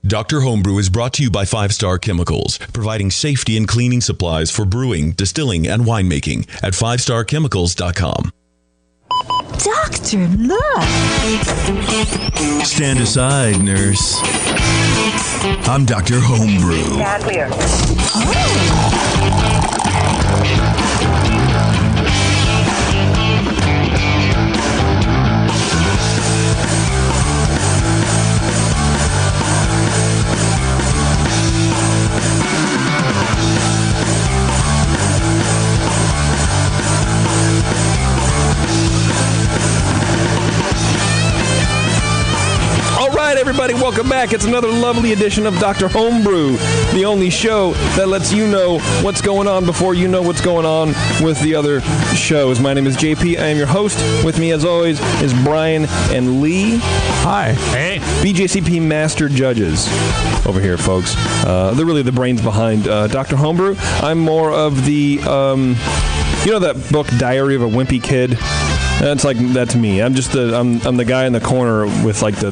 Dr. Homebrew is brought to you by 5 Star Chemicals, providing safety and cleaning supplies for brewing, distilling, and winemaking at 5starchemicals.com. Doctor, look! Stand aside, nurse. I'm Dr. Homebrew. Stand clear. Everybody, welcome back. It's another lovely edition of Dr. Homebrew, the only show that lets you know what's going on before you know what's going on with the other shows. My name is JP. I am your host. With me, as always, is Brian and Lee. Hi. Hey. BJCP Master Judges over here, folks. They're really the brains behind Dr. Homebrew. I'm more of the, you know that book, Diary of a Wimpy Kid? That's like, that's me. I'm just I'm the guy in the corner with like the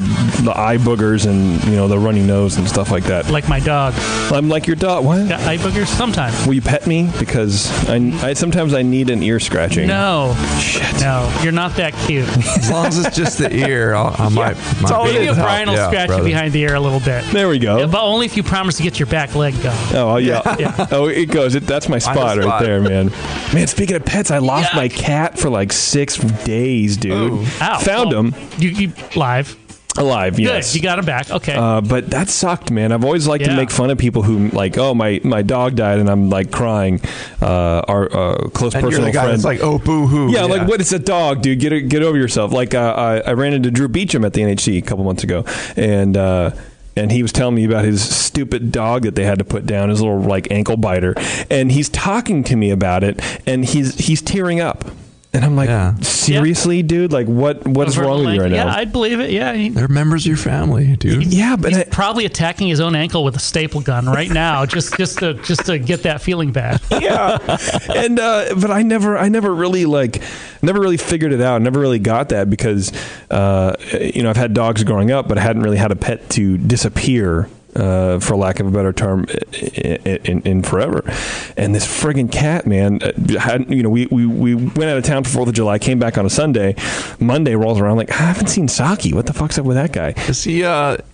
eye boogers and, you know, the runny nose and stuff like that. Like my dog. I'm like your dog. What? Got eye boogers sometimes. Will you pet me? Because I sometimes I need an ear scratching. No. Shit. No, you're not that cute. As long as it's just the ear, I might. That's all it is. Maybe Brian will scratch you behind the ear a little bit. There we go. Yeah, but only if you promise to get your back leg going. Oh, yeah. Yeah. Oh, it goes. That's my spot right there, man. Man, speaking of pets, I lost my cat for like 6 days, dude. Ow. Found him. You live. Alive, yes. Good. You got him back. Okay. But that sucked, man. I've always liked to make fun of people who, like, oh, my dog died and I'm, like, crying. Our close and personal you're the guy friend. that's like, oh, boo-hoo. Yeah, like, what? It's a dog, dude. Get over yourself. Like, I ran into Drew Beecham at the NHC a couple months ago, and he was telling me about his stupid dog that they had to put down, his little, like, ankle biter. And he's talking to me about it, and he's tearing up. And I'm like, seriously, dude? Like, what is wrong with you right now? Yeah, I'd believe it. Yeah, they're members of your family, dude. Yeah, but he's probably attacking his own ankle with a staple gun right now, just to get that feeling back. Yeah, and but I never really figured it out. Never really got that because you know, I've had dogs growing up, but I hadn't really had a pet to disappear. For lack of a better term, in forever. And this friggin' cat, man, you know, we went out of town for 4th of July, came back on a Sunday. Monday rolls around, like, I haven't seen Saki. What the fuck's up with that guy? Is he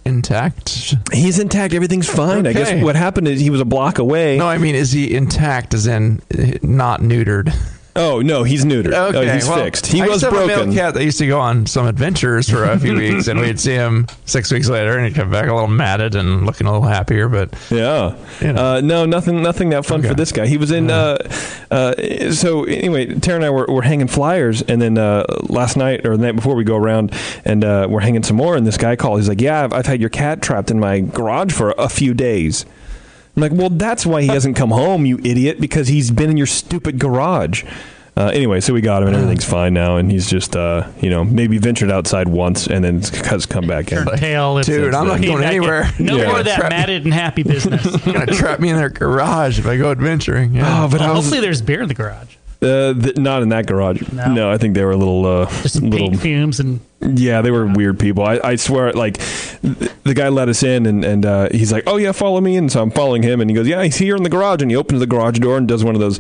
intact? He's intact. Everything's fine. Okay. I guess what happened is he was a block away. No, I mean, is he intact as in not neutered? Oh, no, he's neutered. Okay, he's fixed. He was broken. I used to have broken. a male cat that used to go on some adventures for a few weeks, and we'd see him 6 weeks later, and he'd come back a little matted and looking a little happier. But yeah, you know. No, nothing that fun for this guy. He was in. So anyway, Tara and I were hanging flyers, and then last night or the night before we go around, and we're hanging some more. And this guy called. He's like, "Yeah, I've had your cat trapped in my garage for a few days." I'm like, "Well, that's why he hasn't come home, you idiot, because he's been in your stupid garage." Anyway, so we got him and everything's fine now, and he's just, you know, maybe ventured outside once and then has come back in. Dude, I'm not going anywhere. No more of that matted and happy business. You're going to trap me in their garage if I go adventuring. Yeah. Oh, but hopefully there's beer in the garage. Not in that garage. No, I think they were a little... just paint fumes and... Yeah, they were weird people. I swear, like, the guy let us in, and he's like, oh, yeah, follow me. And so I'm following him, and he goes, yeah, he's here in the garage. And he opens the garage door and does one of those,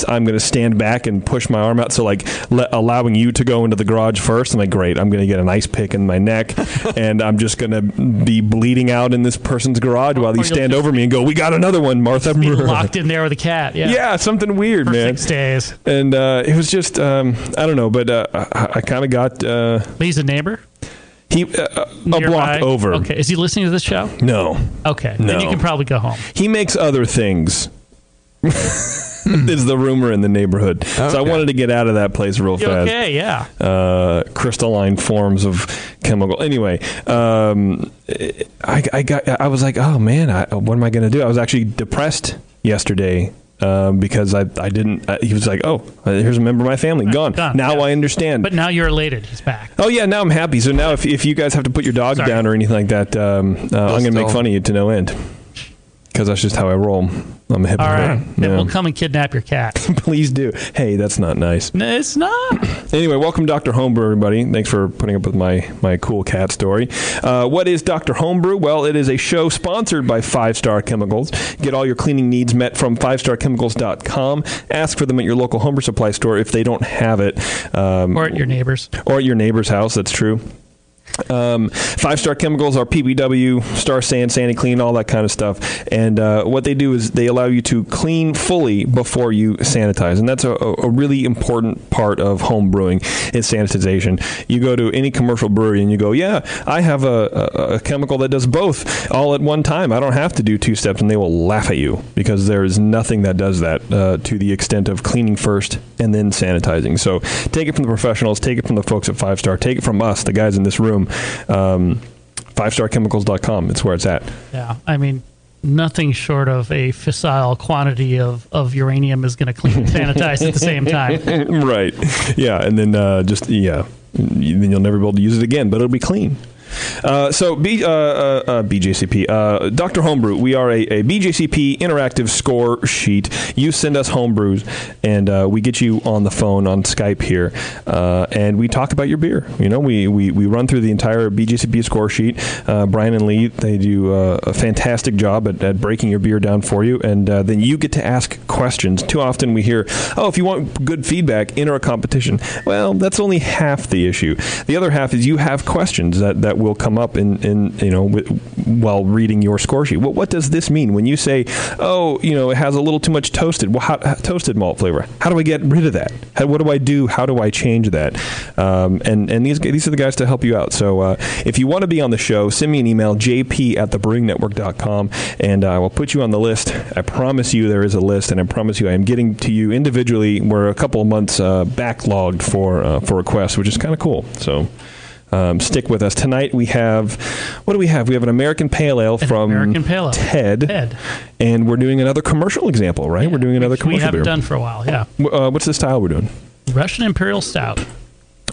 I'm going to stand back and push my arm out. So, like, allowing you to go into the garage first. I'm like, great, I'm going to get an ice pick in my neck, and I'm just going to be bleeding out in this person's garage while you stand over me and go, we got another one, Martha. Be locked in there with a cat, Yeah, something weird, for man. 6 days. And it was just, I don't know, but I kind of got... But he's a neighbor? He a block over. Okay. Is he listening to this show? No. Okay. No. Then you can probably go home. He makes other things. Is the rumor in the neighborhood. Okay. So I wanted to get out of that place real fast. Okay, yeah. Crystalline forms of chemical. Anyway, I was like, oh man, what am I going to do? I was actually depressed yesterday. Because I didn't, he was like, oh, here's a member of my family gone. Now I understand. But now you're elated. He's back. Oh, yeah, now I'm happy. So now if you guys have to put your dog down or anything like that, I'm going to make fun of you to no end. Because that's just how I roll. I'm a hypocrite. All right. Yeah. We'll come and kidnap your cat. Please do. Hey, that's not nice. No, it's not. Anyway, welcome Dr. Homebrew, everybody. Thanks for putting up with my cool cat story. What is Dr. Homebrew? Well, it is a show sponsored by 5 Star Chemicals. Get all your cleaning needs met from 5starchemicals.com. Ask for them at your local homebrew supply store if they don't have it. Or at your neighbor's. Or at your neighbor's house, that's true. 5 Star Chemicals are PBW, Star San, Sandy all that kind of stuff. And what they do is they allow you to clean fully before you sanitize. And that's a really important part of home brewing is sanitization. You go to any commercial brewery and you go, yeah, I have a chemical that does both all at one time. I don't have to do 2 steps. And they will laugh at you because there is nothing that does that to the extent of cleaning first and then sanitizing. So take it from the professionals, take it from the folks at 5 Star, take it from us, the guys in this room. 5starchemicals.com. It's where it's at. Yeah. I mean, nothing short of a fissile quantity of uranium is going to clean and sanitize at the same time. Right. Yeah. And then then you'll never be able to use it again, but it'll be clean. BJCP, Dr. Homebrew, we are a BJCP interactive score sheet. You send us homebrews, and we get you on the phone on Skype here, and we talk about your beer. You know, we run through the entire BJCP score sheet. Brian and Lee, they do a fantastic job at breaking your beer down for you, and then you get to ask questions. Too often we hear, oh, if you want good feedback, enter a competition. Well, that's only half the issue. The other half is you have questions that will come up while reading your score sheet. Well, what does this mean when you say, oh, it has a little too much toasted toasted malt flavor? How do I get rid of that? What do I do? How do I change that? And these are the guys to help you out. So if you want to be on the show, send me an email, jp@thebrewingnetwork.com, and I will put you on the list. I promise you there is a list, and I promise you I am getting to you individually. We're a couple of months backlogged for requests, which is kind of cool. So stick with us. Tonight we have, what do we have? We have an American Pale Ale from Ted. And we're doing another commercial example, right? Yeah, we're doing another commercial beer. We haven't done for a while, yeah. What's the style we're doing? Russian Imperial Stout.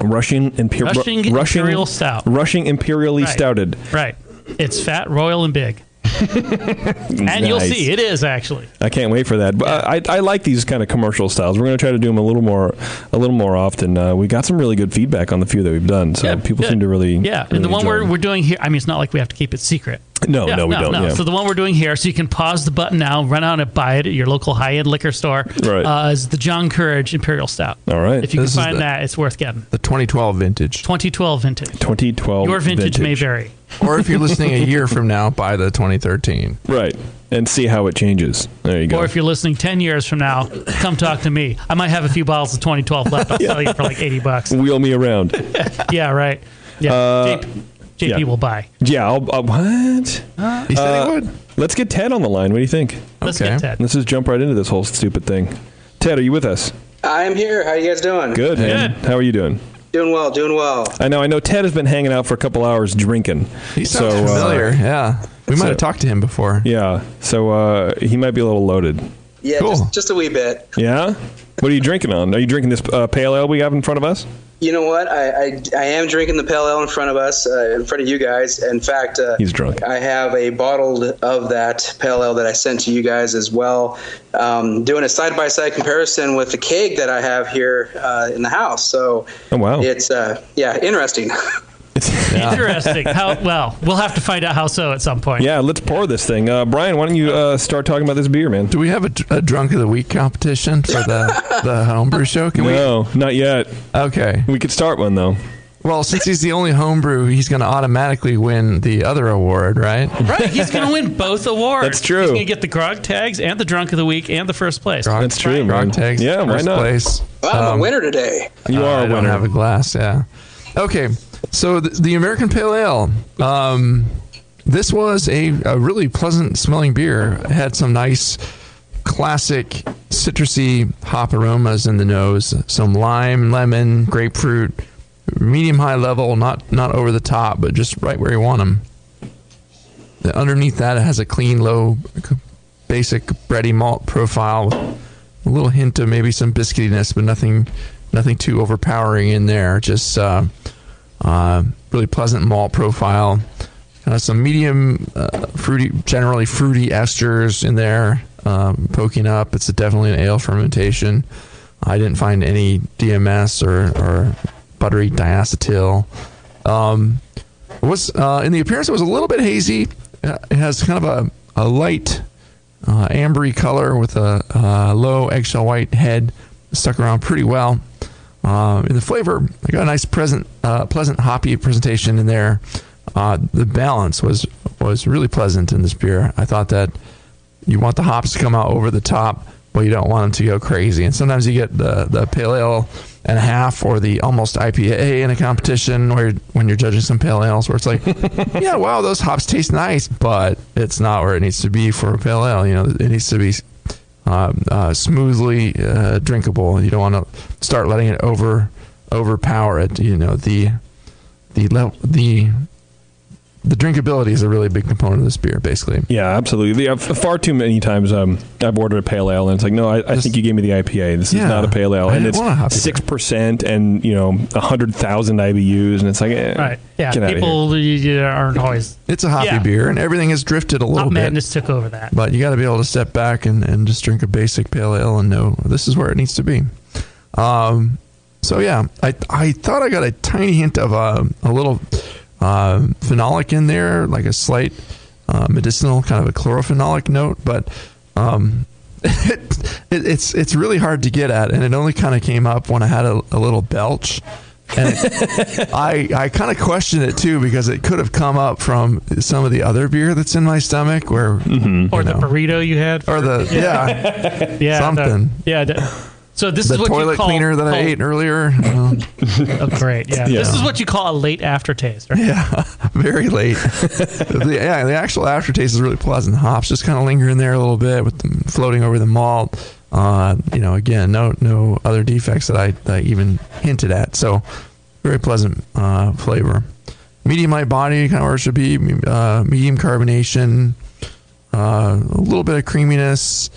Russian Imperial Stout. Russian Imperially Stouted. Right. It's fat, royal, and big. And nice. You'll see, it is actually. I can't wait for that. But I like these kind of commercial styles. We're going to try to do them a little more often. We got some really good feedback on the few that we've done, so people seem to really. Yeah, and the one we're doing here, I mean, it's not like we have to keep it secret. No, we don't. No. Yeah. So the one we're doing here, so you can pause the button now, run out and buy it at your local high-end liquor store. Right. Is the John Courage Imperial Stout. All right. If you can find that, it's worth getting. The 2012 vintage. 2012 vintage. 2012. Your vintage may vary. Or if you're listening a year from now, buy the 2013. Right. And see how it changes. There you go. Or if you're listening 10 years from now, come talk to me. I might have a few bottles of 2012 left. I'll sell you for like $80. Wheel me around. Yeah, right. Yeah. JP will buy. Yeah. What? He said he would. Let's get Ted on the line. What do you think? Let's get Ted. Let's just jump right into this whole stupid thing. Ted, are you with us? I'm here. How are you guys doing? Good. Man. How are you doing? Doing well. I know Ted has been hanging out for a couple hours drinking. He sounds familiar. Yeah. We might have talked to him before. Yeah. So he might be a little loaded. Yeah, cool. just a wee bit. Yeah? What are you drinking on? Are you drinking this pale ale we have in front of us? You know what? I am drinking the pale ale in front of us, in front of you guys. In fact, he's drunk. I have a bottle of that pale ale that I sent to you guys as well. Doing a side-by-side comparison with the keg that I have here in the house. So it's interesting. Interesting. We'll have to find out how so at some point. Yeah, let's pour this thing. Brian, why don't you start talking about this beer, man? Do we have a Drunk of the Week competition for the homebrew show? No, not yet. Okay. We could start one, though. Well, since he's the only homebrew, he's going to automatically win the other award, right? Right. He's going to win both awards. That's true. He's going to get the grog tags and the Drunk of the Week and the first place. That's true, man. Grog tags, yeah, first why not? Place. Well, I'm a winner today. You are a winner. I don't have a glass, yeah. Okay. So the American Pale Ale, this was a really pleasant smelling beer. It had some nice classic citrusy hop aromas in the nose, some lime, lemon, grapefruit, medium high level, not over the top, but just right where you want them. Underneath that, it has a clean, low, basic bready malt profile, a little hint of maybe some biscuitiness, but nothing too overpowering in there. Just really pleasant malt profile. Some medium, fruity, generally fruity esters in there. poking up. It's definitely an ale fermentation. I didn't find any DMS or buttery diacetyl. In the appearance, it was a little bit hazy. It has kind of a light ambery color with a low eggshell white head. Stuck around pretty well. In the flavor, I got a nice pleasant hoppy presentation in there. The balance was really pleasant in this beer. I thought that you want the hops to come out over the top, but you don't want them to go crazy. And sometimes you get the pale ale and a half or the almost IPA in a competition when you're judging some pale ales where it's like, yeah, wow, those hops taste nice, but it's not where it needs to be for a pale ale. It needs to be smoothly drinkable. You don't want to start letting it overpower it. The drinkability is a really big component of this beer, basically. Yeah, absolutely. Far too many times I've ordered a pale ale, and it's like, no, I think you gave me the IPA. This is not a pale ale. And it's 6% and, 100,000 IBUs, and it's like, right. Yeah, people aren't always... It's a hoppy beer, and everything has drifted a little bit. Madness took over that. But you got to be able to step back and just drink a basic pale ale and know this is where it needs to be. So, yeah, I thought I got a tiny hint of a little... phenolic in there, like a slight medicinal kind of a chlorophenolic note, but it's really hard to get at, and it only kind of came up when I had a little belch, and I kind of questioned it too, because it could have come up from some of the other beer that's in my stomach, where or the burrito you had, or the something. So this the is what toilet you call, cleaner that I ate earlier. Oh, great! Yeah, this is what you call a late aftertaste, right? Yeah, very late. The actual aftertaste is really pleasant. Hops just kind of linger in there a little bit with them floating over the malt. Again, no other defects that I even hinted at. So very pleasant flavor. Medium light body, kind of where it should be. Medium carbonation. A little bit of creaminess.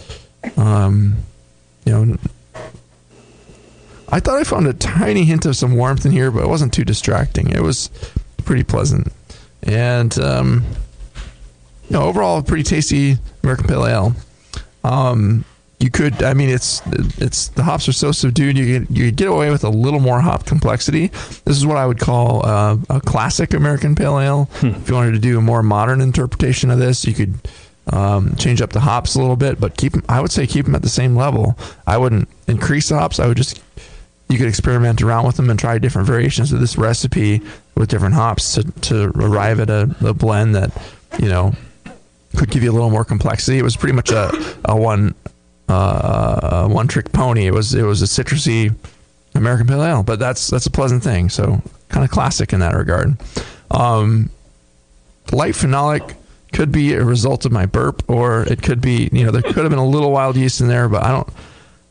I thought I found a tiny hint of some warmth in here, but it wasn't too distracting. It was pretty pleasant. And, overall, a pretty tasty American Pale Ale. It's the hops are so subdued, you get away with a little more hop complexity. This is what I would call a classic American Pale Ale. If you wanted to do a more modern interpretation of this, you could change up the hops a little bit, but I would say keep them at the same level. I wouldn't increase the hops. You could experiment around with them and try different variations of this recipe with different hops to arrive at a blend that, could give you a little more complexity. It was pretty much a one trick pony. It was a citrusy American Pale Ale, but that's a pleasant thing. So kind of classic in that regard. Light phenolic could be a result of my burp, or it could be, there could have been a little wild yeast in there, but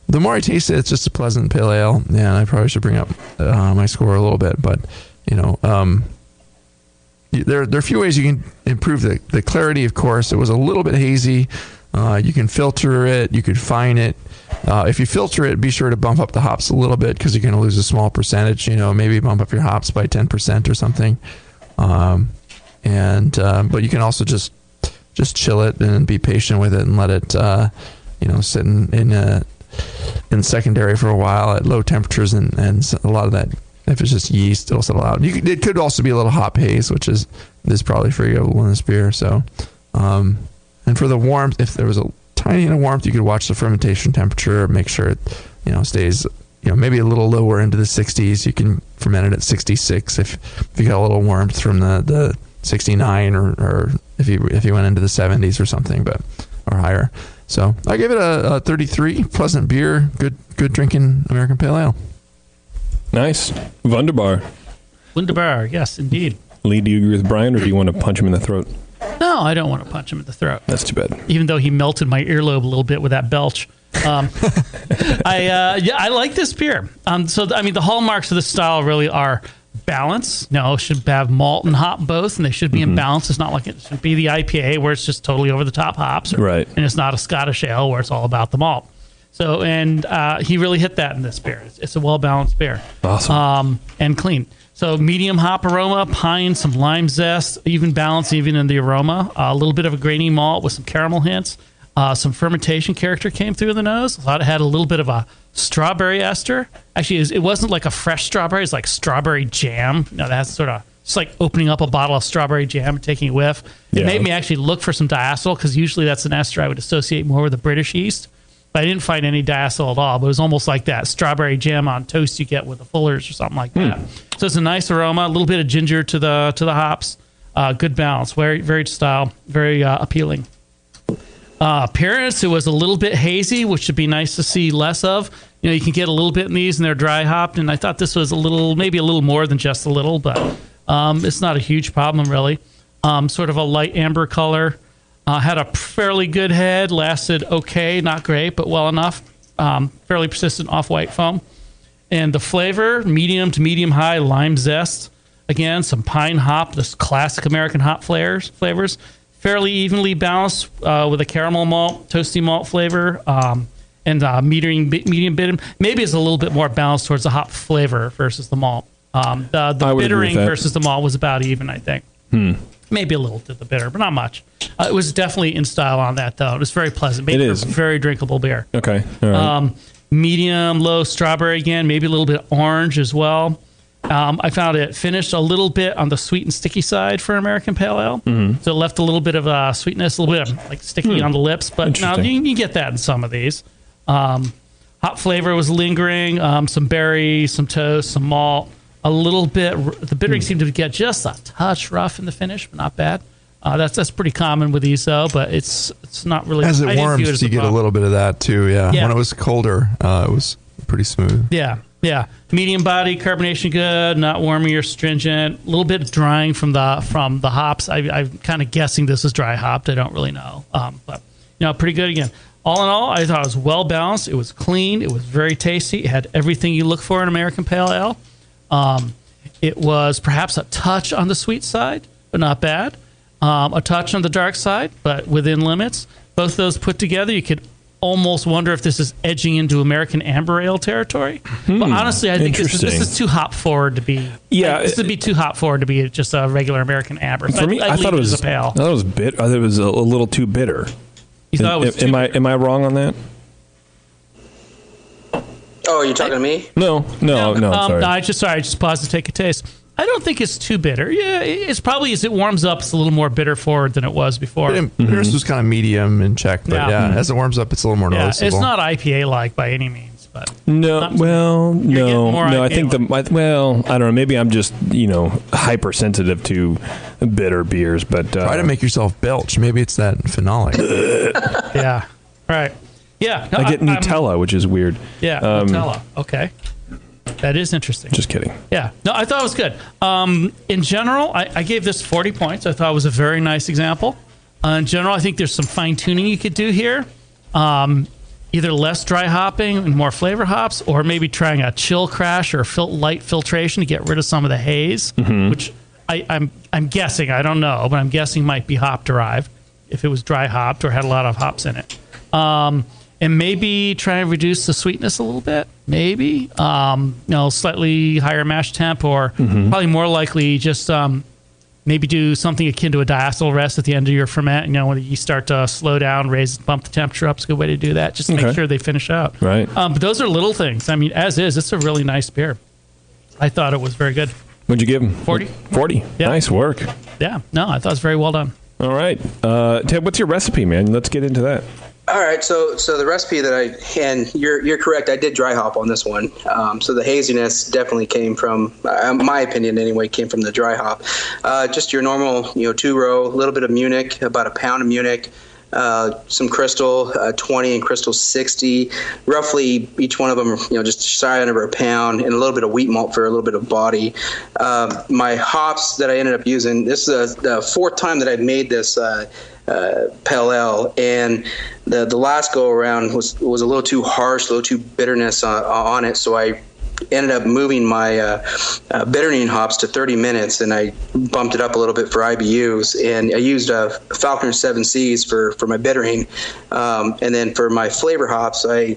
the more I taste it, it's just a pleasant pale ale. Yeah, and I probably should bring up my score a little bit, but there are a few ways you can improve the clarity. Of course, it was a little bit hazy. You can filter it. You could fine it. If you filter it, be sure to bump up the hops a little bit, because you're going to lose a small percentage. Maybe bump up your hops by 10% or something. But you can also just chill it and be patient with it and let it sit in secondary for a while at low temperatures, and a lot of that, if it's just yeast, it'll settle out. It could also be a little hop haze, which is probably forgivable in this beer. So, and for the warmth, if there was a tiny hint of warmth, you could watch the fermentation temperature, make sure it stays maybe a little lower into the 60s. You can ferment it at 66 if you got a little warmth from the 69, or if you went into the 70s or something, or higher. So I gave it a 33. Pleasant beer, good drinking American Pale Ale. Nice. Wunderbar. Wunderbar, yes, indeed. Lee, do you agree with Brian, or do you want to punch him in the throat? No, I don't want to punch him in the throat. That's too bad. Even though he melted my earlobe a little bit with that belch. I like this beer. The hallmarks of this style really are balance. It should have malt and hop both, and they should be in balance. It's not like it should be the IPA where it's just totally over the top hops, right? And it's not a Scottish ale where it's all about the malt. So, he really hit that in this beer. It's a well balanced beer, awesome, and clean. So medium hop aroma, pine, some lime zest, even balance even in the aroma. A little bit of a grainy malt with some caramel hints. Some fermentation character came through the nose. I thought it had a little bit of a strawberry ester. Actually, it wasn't like a fresh strawberry. It's like strawberry jam. That's sort of just like opening up a bottle of strawberry jam and taking a whiff. It made me actually look for some diacetyl, because usually that's an ester I would associate more with the British yeast. But I didn't find any diacetyl at all. But it was almost like that strawberry jam on toast you get with the Fullers or something like that. So it's a nice aroma, a little bit of ginger to the hops. Good balance, very very style, very appealing. Appearance, it was a little bit hazy, which would be nice to see less of. You can get a little bit in these, and they're dry hopped, and I thought this was maybe a little more than just a little, but it's not a huge problem really. Sort of a light amber color. Had a fairly good head, lasted okay, not great, but well enough. Fairly persistent off-white foam. And the flavor, medium to medium high lime zest. Again, some pine hop, this classic American hop flavors. Fairly evenly balanced with a caramel malt, toasty malt flavor, and medium bitter. Maybe it's a little bit more balanced towards the hop flavor versus the malt. The bittering versus the malt was about even, I think. Maybe a little to the bitter, but not much. It was definitely in style on that, though. It was very pleasant. It is. Very drinkable beer. Okay. All right. Medium, low strawberry again, maybe a little bit orange as well. I found it finished a little bit on the sweet and sticky side for American Pale Ale. So it left a little bit of sweetness, a little bit of like sticky on the lips. But now you can get that in some of these. Hop flavor was lingering, some berries, some toast, some malt. A little bit, the bittering seemed to get just a touch rough in the finish, but not bad. That's pretty common with these, though, but it's not really. As it warms, you get a little bit of that, too, yeah. When it was colder, it was pretty smooth. Yeah. Medium body, carbonation good, not warmy or stringent. A little bit drying from the hops. I'm kind of guessing this is dry hopped. I don't really know. But, pretty good again. All in all, I thought it was well balanced. It was clean. It was very tasty. It had everything you look for in American Pale Ale. It was perhaps a touch on the sweet side, but not bad. A touch on the dark side, but within limits. Both of those put together, you could almost wonder if this is edging into American Amber Ale territory. But honestly, I think this is too hop forward to be. Yeah, this would be too hop forward to be just a regular American Amber. For me, I thought it was a pale. I thought it was bitter. I thought it was a little too bitter. You thought it was too bitter? Am I wrong on that? Oh, are you talking to me? No. Sorry. I just paused to take a taste. I don't think it's too bitter. Yeah, it's probably as it warms up, it's a little more bitter forward than it was before. Yours was kind of medium in check, but as it warms up, it's a little more noticeable. It's not IPA-like by any means, but no. I think I don't know. Maybe I'm just hypersensitive to bitter beers, but try to make yourself belch. Maybe it's that phenolic. Yeah. Right. Yeah. No, I get Nutella, which is weird. Yeah. Nutella. Okay. That is interesting. Just kidding. Yeah. No, I thought it was good. In general, I gave this 40 points. I thought it was a very nice example. In general, I think there's some fine-tuning you could do here. Either less dry hopping and more flavor hops, or maybe trying a chill crash or light filtration to get rid of some of the haze, which I'm guessing, I don't know, but I'm guessing might be hop-derived if it was dry hopped or had a lot of hops in it. And maybe try and reduce the sweetness a little bit. Maybe slightly higher mash temp, or probably more likely just maybe do something akin to a diacetyl rest at the end of your ferment. When you start to slow down, bump the temperature up. It's a good way to do that. Just to make sure they finish out. Right. But those are little things. I mean, as is, it's a really nice beer. I thought it was very good. What'd you give him? 40. 40. Yeah. Nice work. Yeah. No, I thought it was very well done. All right, Ted, what's your recipe, man? Let's get into that. All right, so the recipe and you're correct. I did dry hop on this one. So the haziness definitely came from, my opinion anyway, came from the dry hop. Just your normal, 2-row, a little bit of Munich, about a pound of Munich, some Crystal 20 and Crystal 60, roughly each one of them, just shy under a pound, and a little bit of wheat malt for a little bit of body. My hops that I ended up using, this is the fourth time that I've made this Pale Ale, and the last go around was a little too harsh, a little too bitterness on it, so I ended up moving my bittering hops to 30 minutes, and I bumped it up a little bit for IBUs, and I used Falconer 7Cs for my bittering, and then for my flavor hops, I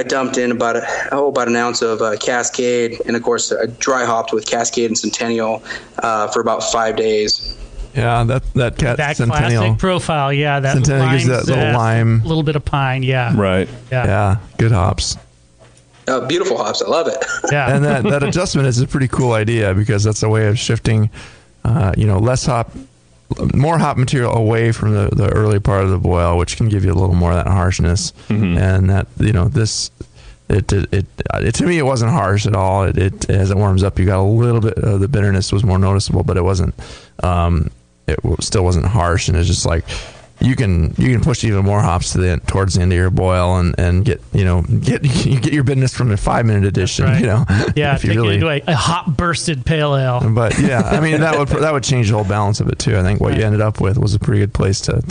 dumped in about an ounce of Cascade, and of course I dry hopped with Cascade and Centennial for about 5 days. Yeah, that Centennial classic profile. Yeah, that Centennial gives that little lime, a little bit of pine. Yeah, right. Yeah, good hops. Oh, beautiful hops. I love it. Yeah, and that adjustment is a pretty cool idea because that's a way of shifting, more hop material away from the early part of the boil, which can give you a little more of that harshness. Mm-hmm. And that it to me it wasn't harsh at all. It as it warms up, you got a little bit of the bitterness was more noticeable, but it wasn't. It still wasn't harsh, and it's just like you can push even more hops towards the end of your boil and get your bitterness from a 5-minute addition. Right. Yeah, if you really into a hop bursted pale ale. But yeah, I mean that would change the whole balance of it too. I think what you ended up with was a pretty good place to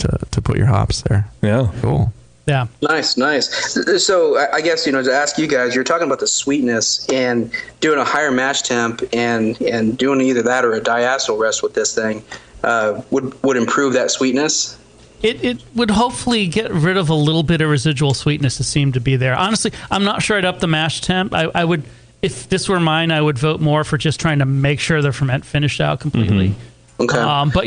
put your hops there. Yeah, cool. Yeah. Nice. So I guess, to ask you guys, you're talking about the sweetness and doing a higher mash temp and doing either that or a diacetyl rest with this thing would improve that sweetness. It would hopefully get rid of a little bit of residual sweetness that seemed to be there. Honestly, I'm not sure I'd up the mash temp. I would, if this were mine, I would vote more for just trying to make sure the ferment finished out completely. Mm-hmm. Okay. But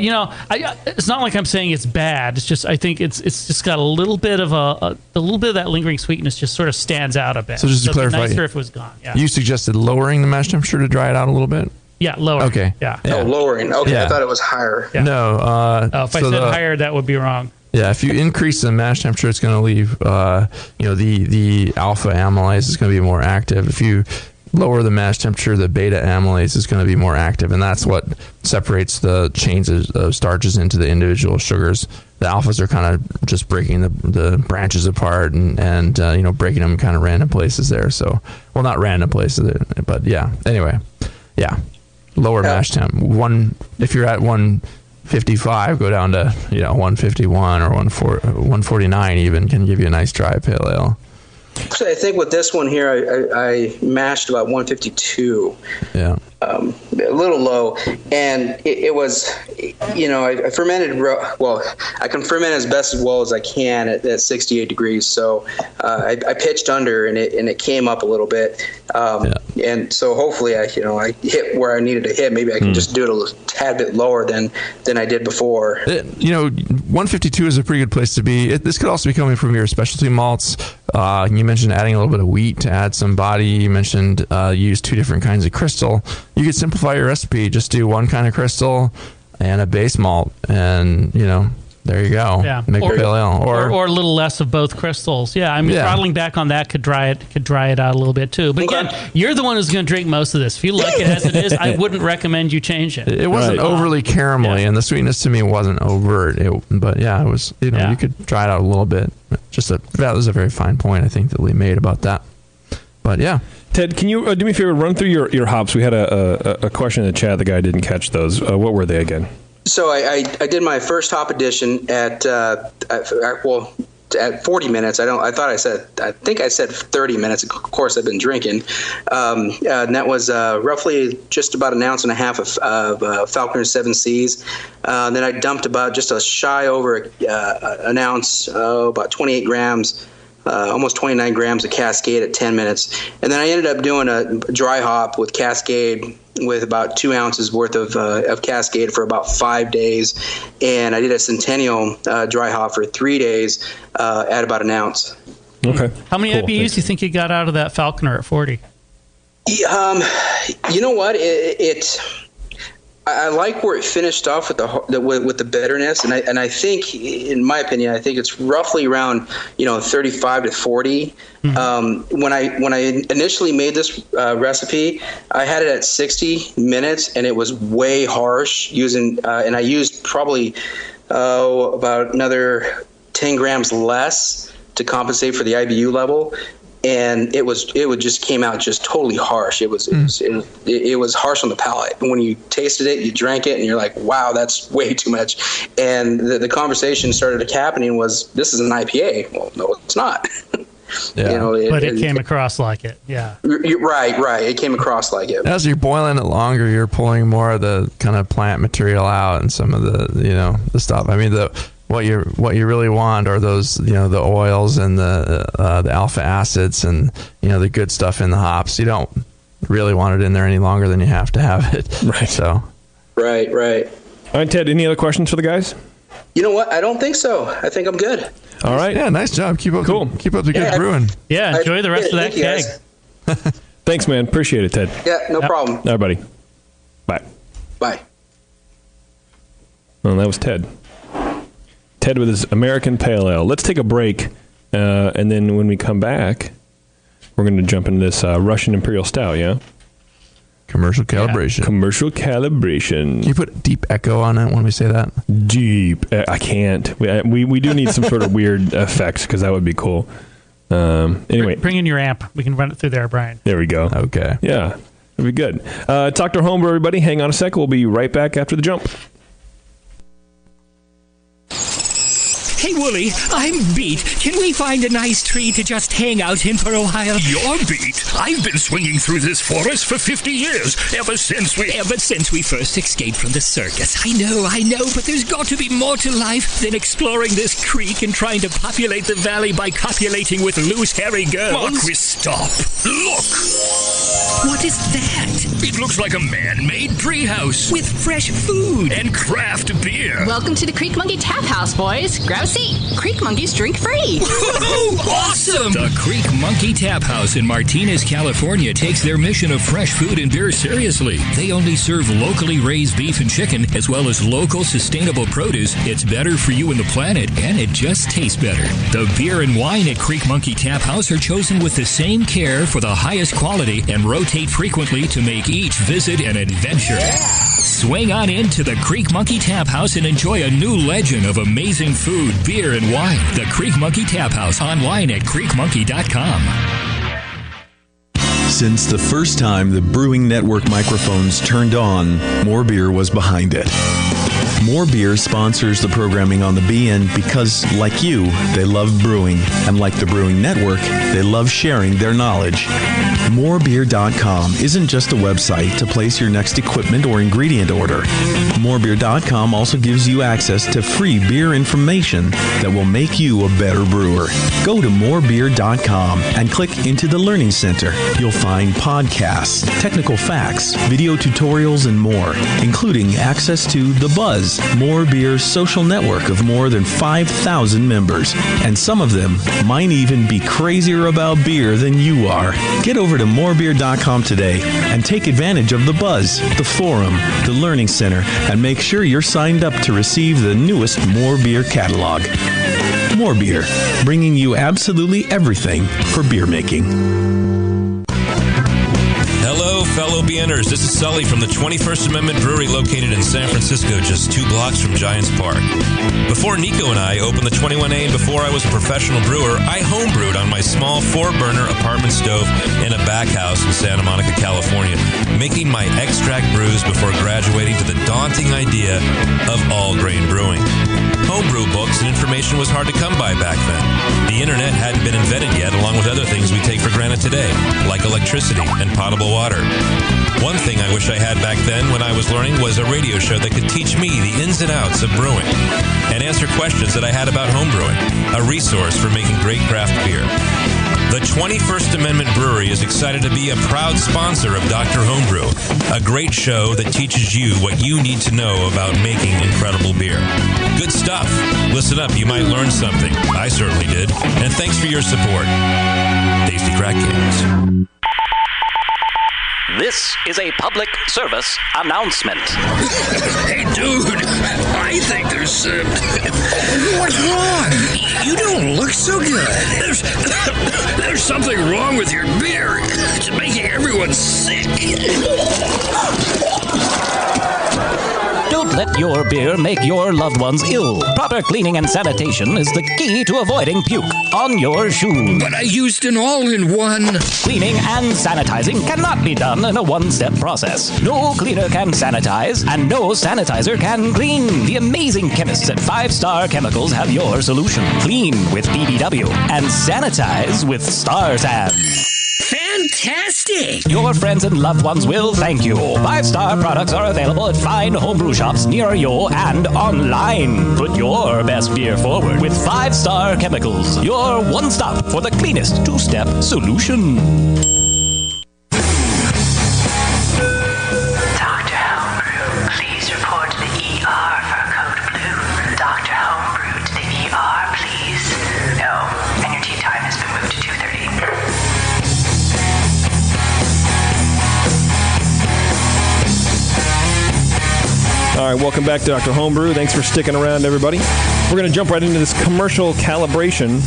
it's not like I'm saying it's bad. It's just I think it's just got a little bit of a little bit of that lingering sweetness just sort of stands out a bit. So just to clarify, nicer if it was gone. Yeah. You suggested lowering the mash temperature to dry it out a little bit. Yeah, lower. Okay. Yeah. Oh, lowering. Okay, yeah. I thought it was higher. Yeah. No. If I said higher, that would be wrong. Yeah, if you increase the mash temperature, it's going to leave, the alpha amylase is going to be more active. If you lower the mash temperature, the beta amylase is going to be more active, and that's what separates the chains of starches into the individual sugars. The alphas are kind of just breaking the branches apart and breaking them in kind of random places there. So, well, not random places, but yeah. Anyway, yeah, lower mash temp. If you're at 155, go down to 151 or 149 even can give you a nice dry pale ale. Actually, I think with this one here, I mashed about 152. Yeah. A little low, and it was, I fermented I can ferment as best as well as I can at 68 degrees. So I pitched under, and it came up a little bit, and so hopefully I hit where I needed to hit. Maybe I can just do it a tad bit lower than I did before. 152 is a pretty good place to be. This could also be coming from your specialty malts. You mentioned adding a little bit of wheat to add some body. You mentioned use 2 different kinds of crystal. You could simplify your recipe. Just do one kind of crystal and a base malt, and there you go. Yeah. Make a pale ale, or a little less of both crystals. Yeah, I mean, throttling back on that could dry it out a little bit too. But again, you're the one who's going to drink most of this. If you like it as it is, I wouldn't recommend you change it. It wasn't overly caramelly, and the sweetness to me wasn't overt. But yeah, it was. You could dry it out a little bit. That was a very fine point I think that Lee made about that. But yeah. Ted, can you do me a favor, run through your hops? We had a question in the chat. The guy didn't catch those. What were they again? So I did my first hop addition at 40 minutes. I think I said 30 minutes. Of course, I've been drinking. And that was roughly just about an ounce and a half of Falconer 7Cs. Then I dumped about just a shy over an ounce, about 28 grams. Almost 29 grams of Cascade at 10 minutes. And then I ended up doing a dry hop with Cascade with about 2 ounces worth of Cascade for about 5 days. And I did a Centennial dry hop for 3 days at about an ounce. Okay. How many IBUs do you think you got out of that Falconer at 40? You know what? I like where it finished off with the bitterness, and I think, in my opinion, I think it's roughly around 35 to 40. Mm-hmm. When I initially made this recipe, I had it at 60 minutes, and it was way harsh and I used probably about another 10 grams less to compensate for the IBU level. And it just came out just totally harsh. It was harsh on the palate. And when you tasted it, you drank it, and you're like, "Wow, that's way too much." And the conversation started happening was, "This is an IPA." Well, no, it's not. Yeah. But it came across like it. Yeah. Right. It came across like it. As you're boiling it longer, you're pulling more of the kind of plant material out and some of the the stuff. I mean what you really want are those the oils and the alpha acids and the good stuff in the hops. You don't really want it in there any longer than you have to have it. Right. So. Right. All right, Ted, any other questions for the guys? You know what? I don't think so. I think I'm good. All right. Yeah, nice job. Keep up the good brewing. Yeah, enjoy the rest of that keg. Thanks, man. Appreciate it, Ted. Yeah, no problem. All right, buddy. Bye. Bye. Well, that was Ted. Ted with his American Pale Ale. Let's take a break, and then when we come back, we're going to jump into this Russian Imperial Stout, yeah? Commercial calibration. Yeah. Commercial calibration. Can you put deep echo on it when we say that? Deep. I can't. We do need some sort of weird effects because that would be cool. Anyway. Bring in your amp. We can run it through there, Brian. There we go. Okay. Yeah. That'd be good. Talk to our Homebrew, everybody. Hang on a sec. We'll be right back after the jump. Hey, Wooly, I'm beat. Can we find a nice tree to just hang out in for a while? You're beat. I've been swinging through this forest for 50 years, ever since we first escaped from the circus. I know, but there's got to be more to life than exploring this creek and trying to populate the valley by copulating with loose, hairy girls. Marquis, stop. Look! What is that? It looks like a man-made treehouse. With fresh food. And craft beer. Welcome to the Creek Monkey Tap House, boys. Grab a seat. Creek Monkeys drink free. Awesome! The Creek Monkey Tap House in Martinez, California takes their mission of fresh food and beer seriously. They only serve locally raised beef and chicken, as well as local sustainable produce. It's better for you and the planet, and it just tastes better. The beer and wine at Creek Monkey Tap House are chosen with the same care for the highest quality and rotate frequently to make each visit an adventure. Yeah. Swing on into the Creek Monkey Tap House and enjoy a new legend of amazing food, beer, and wine. The Creek Monkey Tap House, online at creekmonkey.com. Since the first time the Brewing Network microphones turned on, More Beer was behind it. More Beer sponsors the programming on the BN because, like you, they love brewing. And like the Brewing Network, they love sharing their knowledge. Morebeer.com isn't just a website to place your next equipment or ingredient order. Morebeer.com also gives you access to free beer information that will make you a better brewer. Go to morebeer.com and click into the Learning Center. You'll find podcasts, technical facts, video tutorials, and more, including access to The Buzz, More Beer's social network of more than 5,000 members. And some of them might even be crazier about beer than you are. Get over to morebeer.com today and take advantage of The Buzz, the forum, the Learning Center, and make sure you're signed up to receive the newest More Beer catalog. More Beer, bringing you absolutely everything for beer making. Hello, fellow BNers. This is Sully from the 21st Amendment Brewery located in San Francisco, just 2 blocks from Giants Park. Before Nico and I opened the 21A and before I was a professional brewer, I homebrewed on my small 4-burner apartment stove in a back house in Santa Monica, California, making my extract brews before graduating to the daunting idea of all-grain brewing. Homebrew books and information was hard to come by back then. The internet hadn't been invented yet, along with other things we take for granted today, like electricity and potable water. One thing I wish I had back then when I was learning was a radio show that could teach me the ins and outs of brewing and answer questions that I had about homebrewing, a resource for making great craft beer. The 21st Amendment Brewery is excited to be a proud sponsor of Dr. Homebrew, a great show that teaches you what you need to know about making incredible beer. Good stuff. Listen up, you might learn something. I certainly did. And thanks for your support. Tasty Crack Kings. This is a public service announcement. Hey, dude, I think there's... what's wrong? You don't look so good. There's something wrong with your beer. It's making everyone sick. Don't let your beer make your loved ones ill. Proper cleaning and sanitation is the key to avoiding puke on your shoes. But I used an all-in-one. Cleaning and sanitizing cannot be done in a one-step process. No cleaner can sanitize, and no sanitizer can clean. The amazing chemists at 5 Star Chemicals have your solution. Clean with BBW and sanitize with Star San. Fantastic! Your friends and loved ones will thank you. 5 Star products are available at fine homebrew shops near you and online. Put your best beer forward with 5 Star Chemicals, your one stop for the cleanest 2-step solution. Dr. Homebrew, please report to the ER. All right, welcome back to Dr. Homebrew. Thanks for sticking around, everybody. We're going to jump right into this commercial calibration.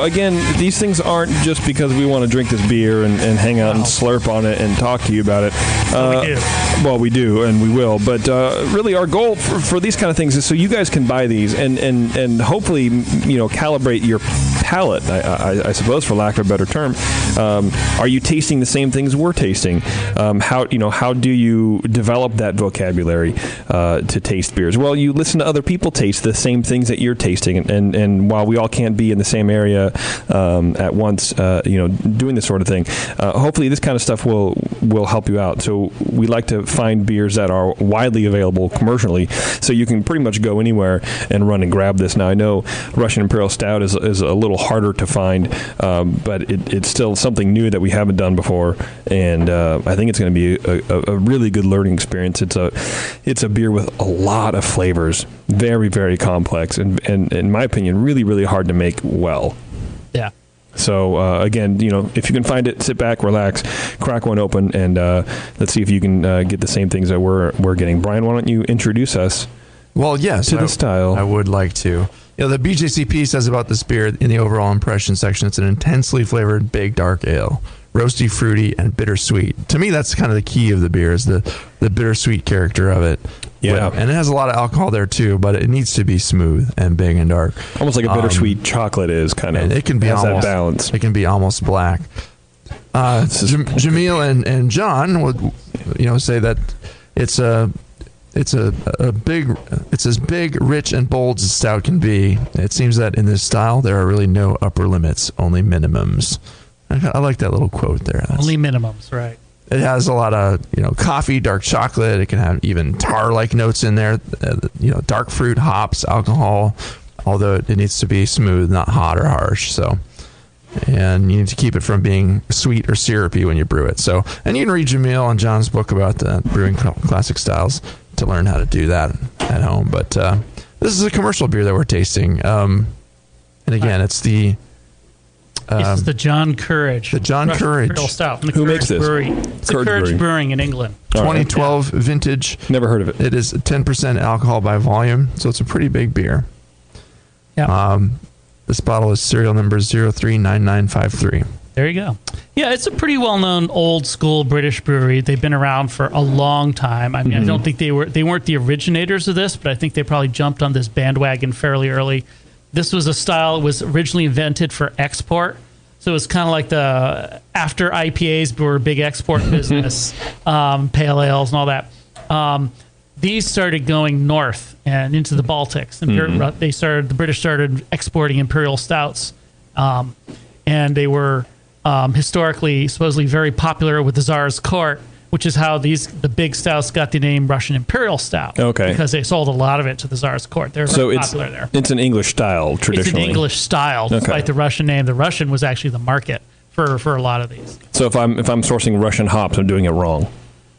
Again, these things aren't just because we want to drink this beer and hang out and slurp on it and talk to you about it. We do. Well, we do, and we will. But really, our goal for these kind of things is so you guys can buy these and hopefully, calibrate your palate, I suppose, for lack of a better term. Are you tasting the same things we're tasting? How do you develop that vocabulary to taste beers? Well, you listen to other people taste the same things that you're tasting, and while we all can't be in the same area at once, doing this sort of thing, hopefully this kind of stuff will help you out. So we like to find beers that are widely available commercially, so you can pretty much go anywhere and run and grab this. Now, I know Russian Imperial Stout is a little harder to find, but it's still something new that we haven't done before, and I think it's going to be a really good learning experience. It's a beer with a lot of flavors, very, very complex, and in my opinion, really, really hard to make well. Yeah. So again, if you can find it, sit back, relax, crack one open, and let's see if you can get the same things that we're getting. Brian, why don't you introduce us? Well, yes, to the style. I would like to. The BJCP says about this beer in the overall impression section, it's an intensely flavored big dark ale, roasty, fruity, and bittersweet. To me, that's kind of the key of the beer, is the bittersweet character of it. Yeah. And it has a lot of alcohol there too, but it needs to be smooth and big and dark. Almost like a bittersweet chocolate is kind of. And it can be almost that balance. It can be almost black. Jamil and John would, say that it's as big, rich, and bold as stout can be. It seems that in this style there are really no upper limits, only minimums. I like that little quote there. Only minimums, right? It has a lot of coffee, dark chocolate. It can have even tar-like notes in there. Dark fruit, hops, alcohol. Although it needs to be smooth, not hot or harsh. So, and you need to keep it from being sweet or syrupy when you brew it. So, and you can read Jamil and John's book about the brewing classic styles to learn how to do that at home. But this is a commercial beer that we're tasting. And again, it's the this is the John Courage. The John Courage. Imperial Stout from the Who Courage makes this? Brewery. It's Courage Brewing in England. 2012 vintage. Never heard of it. It is 10% alcohol by volume, so it's a pretty big beer. Yeah. This bottle is serial number 039953. There you go. Yeah, it's a pretty well-known old-school British brewery. They've been around for a long time. I mean, I don't think they weren't the originators of this, but I think they probably jumped on this bandwagon fairly early. This was a style that was originally invented for export. So it was kind of like the after IPAs were a big export business, pale ales and all that. These started going north and into the Baltics. And the British started exporting Imperial Stouts. And they were historically, supposedly very popular with the Tsar's court, which is how the big stouts got the name Russian Imperial Stout. Okay. Because they sold a lot of it to the Tsar's court. They're very popular there. It's an English style, traditionally. It's an English style, despite the Russian name. The Russian was actually the market for a lot of these. So if I'm sourcing Russian hops, I'm doing it wrong.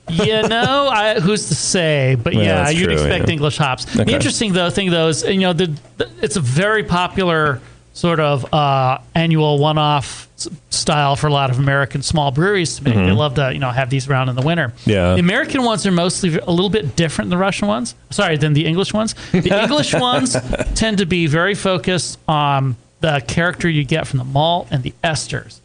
Who's to say? But you'd expect English hops. Okay. The interesting thing is, it's a very popular sort of annual one-off style for a lot of American small breweries to make. They love to have these around in the winter. Yeah. The American ones are mostly a little bit different than the Russian ones. Than the English ones. The English ones tend to be very focused on the character you get from the malt and the esters.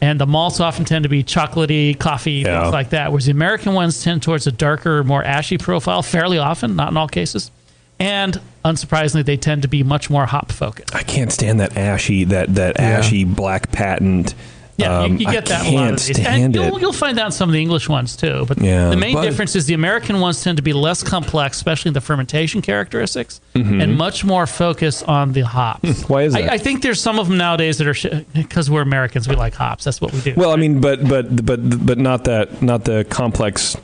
And the malts often tend to be chocolatey, coffee, things like that. Whereas the American ones tend towards a darker, more ashy profile fairly often, not in all cases. And unsurprisingly, they tend to be much more hop focused. I can't stand that ashy, ashy black patent. Yeah, you get that in a lot of these. And you'll find that in some of the English ones too. But the main difference is the American ones tend to be less complex, especially in the fermentation characteristics, and much more focused on the hops. Why is that? I think there's some of them nowadays that are because we're Americans, we like hops. That's what we do. Well, I mean, but not the complex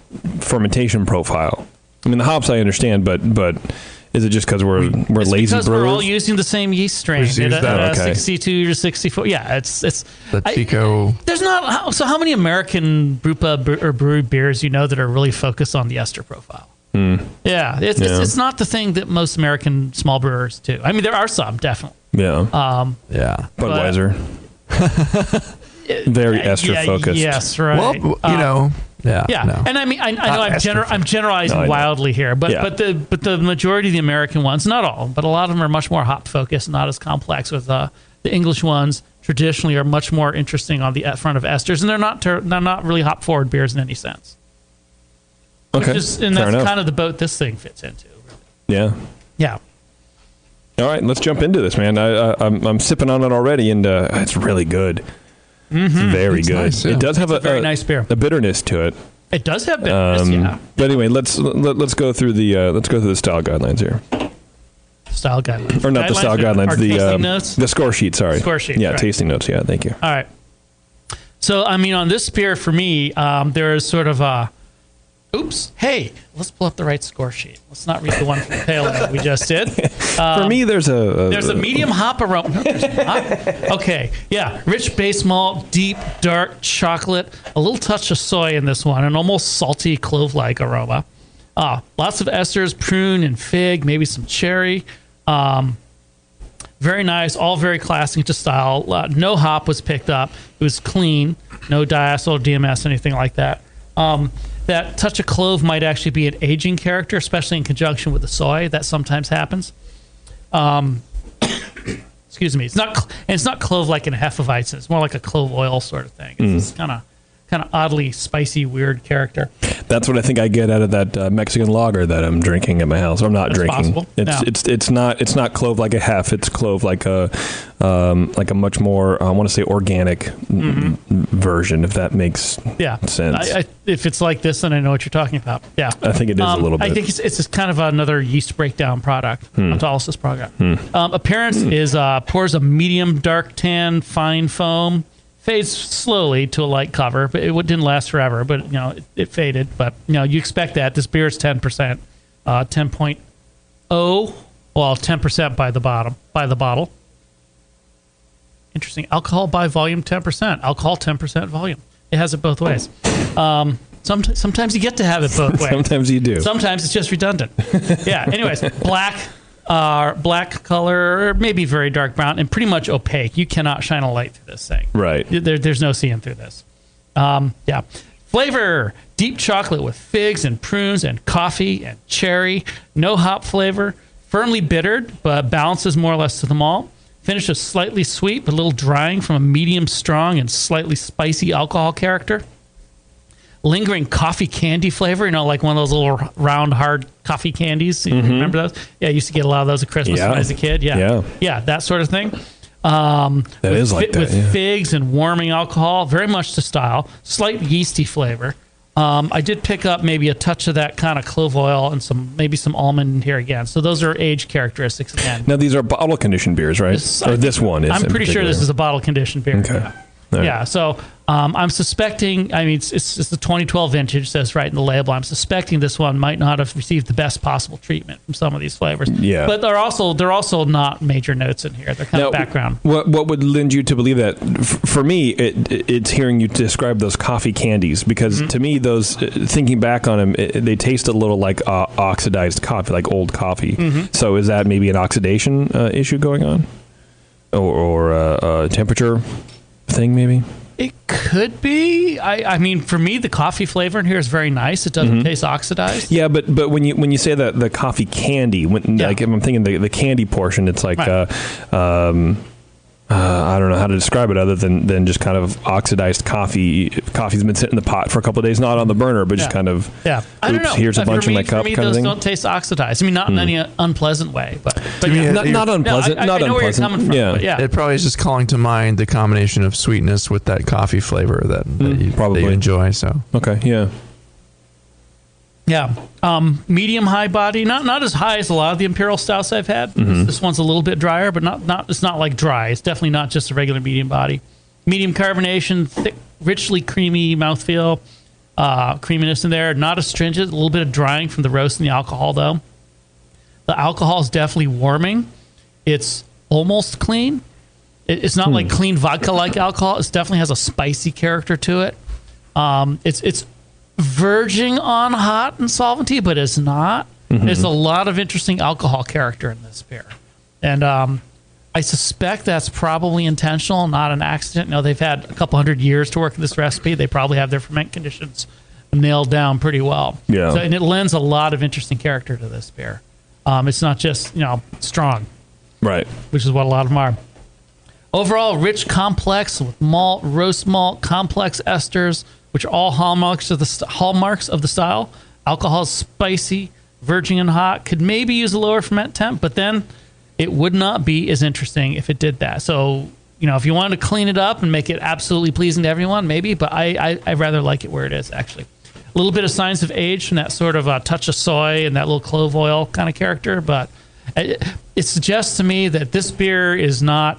fermentation profile. I mean, the hops I understand, but is it just because we're lazy brewers? We're all using the same yeast strain. 62 to 64. Yeah, it's the Chico. There's not. So how many American brewpub or brewery beers that are really focused on the ester profile? Yeah, it's not the thing that most American small brewers do. I mean, there are some definitely. Yeah. Budweiser. Very ester focused. Yes, right. Well, Yeah. No. And I mean, I know I'm generalizing wildly here, but the majority of the American ones, not all, but a lot of them are much more hop focused, not as complex. With the English ones, traditionally are much more interesting on the front of esters, and they're not really hop forward beers in any sense. Okay, and that's kind of the boat this thing fits into. Really. Yeah. All right, let's jump into this, man. I'm sipping on it already, and it's really good. It's very good. Nice, yeah. It does have a very nice beer. A bitterness to it. It does have bitterness, But anyway, let's go through the style guidelines here. Style guidelines, or not the style guidelines. The score sheet. Sorry, score sheet. Yeah, right. Tasting notes. Yeah, thank you. All right. So I mean, on this beer for me, there is sort of a. Oops! Hey, let's pull up the right score sheet. Let's not read the one from Pale Ale we just did. For me, there's a medium hop aroma. No, there's not. Okay, yeah, rich base malt, deep dark chocolate, a little touch of soy in this one, an almost salty clove-like aroma. Lots of esters, prune and fig, maybe some cherry. Very nice, all very classic to style. No hop was picked up. It was clean, no diacetyl, DMS, anything like that. That touch of clove might actually be an aging character, especially in conjunction with the soy. That sometimes happens. Excuse me. It's not clove like in Hefeweizen. It's more like a clove oil sort of thing. It's kind of oddly spicy, weird character. That's what I think I get out of that Mexican lager that I'm drinking at my house. I'm not drinking. Possible. It's not clove like a hef. It's clove like a much more I want to say organic version, if that makes sense. If it's like this, then I know what you're talking about. Yeah, I think it is a little bit. I think it's just kind of another yeast breakdown product, autolysis product. Appearance is pours a medium dark tan fine foam. Fades slowly to a light cover, but it didn't last forever. But it faded. But you expect that. This beer is 10%, 10.0. Well, 10% by the bottle. Interesting. Alcohol by volume, 10%. Alcohol, 10% volume. It has it both ways. Sometimes you get to have it both ways. Sometimes you do. Sometimes it's just redundant. Yeah. Anyways, black color, or maybe very dark brown, and pretty much opaque. You cannot shine a light through this thing. Right. There's no seeing through this. Flavor, deep chocolate with figs and prunes and coffee and cherry. No hop flavor. Firmly bittered, but balances more or less to the malt. Finish is slightly sweet, but a little drying from a medium strong and slightly spicy alcohol character. Lingering coffee candy flavor, like one of those little round, hard coffee candies. You remember those? Yeah, I used to get a lot of those at Christmas when I was a kid. Yeah, that sort of thing. With figs and warming alcohol, very much to style. Slight yeasty flavor. I did pick up maybe a touch of that kind of clove oil and maybe some almond in here again. So those are age characteristics again. Now these are bottle conditioned beers, right? This one is. I'm pretty sure this is a bottle conditioned beer. Okay. Yeah. Right. Yeah, so I'm suspecting, it's the 2012 vintage, says right in the label. I'm suspecting this one might not have received the best possible treatment from some of these flavors. Yeah. But they're also not major notes in here. They're kind of background. What would lend you to believe that? For me, it's hearing you describe those coffee candies, because to me, those, thinking back on them, they taste a little like oxidized coffee, like old coffee. So is that maybe an oxidation issue going on? Or a temperature thing, maybe? It could be. I mean, for me, the coffee flavor in here is very nice. It doesn't taste oxidized. Yeah, but when you say that the coffee candy, like if I'm thinking the candy portion, it's like I don't know how to describe it other than just kind of oxidized coffee. Coffee's been sitting in the pot for a couple of days, not on the burner, but just kind of. Yeah, I don't know. Here's a bunch in my cup. For me, kind those of thing. don't taste oxidized. I mean, not in any unpleasant way, but not unpleasant. I know where you're coming from. Yeah. It probably is just calling to mind the combination of sweetness with that coffee flavor that you probably enjoy. So okay, yeah. Yeah, medium high body, not as high as a lot of the Imperial stouts I've had. This one's a little bit drier, but not. It's not like dry. It's definitely not just a regular medium body. Medium carbonation, thick, richly creamy mouthfeel, creaminess in there. Not astringent. A little bit of drying from the roast and the alcohol, though. The alcohol is definitely warming. It's almost clean. It's not like clean vodka-like alcohol. It definitely has a spicy character to it. It's verging on hot and solventy, but it's not. There's a lot of interesting alcohol character in this beer, and I suspect that's probably intentional, not an accident. They've had a couple hundred years to work with this recipe. They probably have their ferment conditions nailed down pretty well. Yeah. So, and it lends a lot of interesting character to this beer. It's not just, strong. Right. Which is what a lot of them are. Overall, rich, complex with malt, roast malt, complex esters, which are all hallmarks of the style. Alcohol is spicy, virgin and hot. Could maybe use a lower ferment temp, but then it would not be as interesting if it did that. So, if you wanted to clean it up and make it absolutely pleasing to everyone, maybe. But I rather like it where it is, actually. A little bit of signs of age from that sort of touch of soy and that little clove oil kind of character, but it suggests to me that this beer is not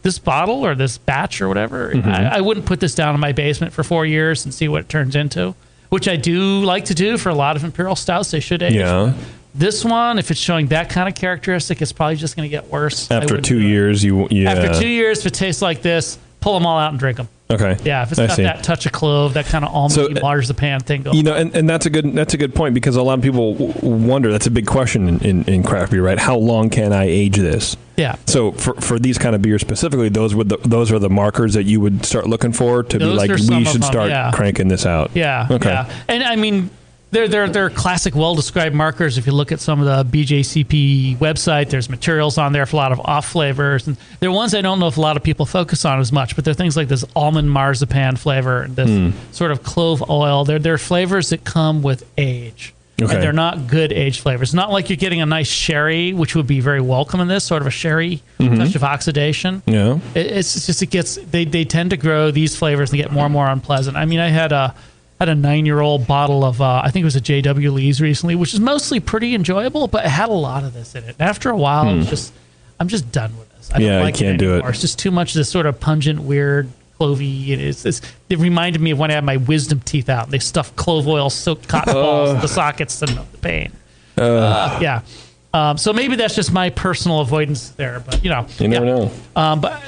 this bottle or this batch or whatever. Mm-hmm. I wouldn't put this down in my basement for 4 years and see what it turns into, which I do like to do for a lot of Imperial stouts. They should age. Yeah. This one, if it's showing that kind of characteristic, it's probably just going to get worse. After 2 years, After 2 years, if it tastes like this, pull them all out and drink them. Okay. Yeah, if it's got that touch of clove, that kind of almond waters-the-pan thing going on. And that's a good point, because a lot of people wonder, that's a big question in craft beer, right? How long can I age this? Yeah. So for these kind of beers specifically, those are the markers that you would start looking for to be like, we should start cranking this out. Yeah. Okay. Yeah. And I mean, they're classic, well-described markers. If you look at some of the BJCP website, there's materials on there for a lot of off flavors, and they're ones I don't know if a lot of people focus on as much. But they're things like this almond marzipan flavor, and this sort of clove oil. They're flavors that come with age, and they're not good age flavors. Not like you're getting a nice sherry, which would be very welcome in this sort of a sherry touch of oxidation. Yeah, it's just they tend to grow these flavors and get more and more unpleasant. I mean, I had a 9-year-old bottle of, I think it was a J.W. Lee's recently, which is mostly pretty enjoyable, but it had a lot of this in it. And after a while, I'm just done with this. I don't like can't it do anymore. it. It's just too much of this sort of pungent, weird, clovey. It reminded me of when I had my wisdom teeth out. And they stuffed clove oil, soaked cotton balls in the sockets and the pain. Yeah. So maybe that's just my personal avoidance there, but you never know. But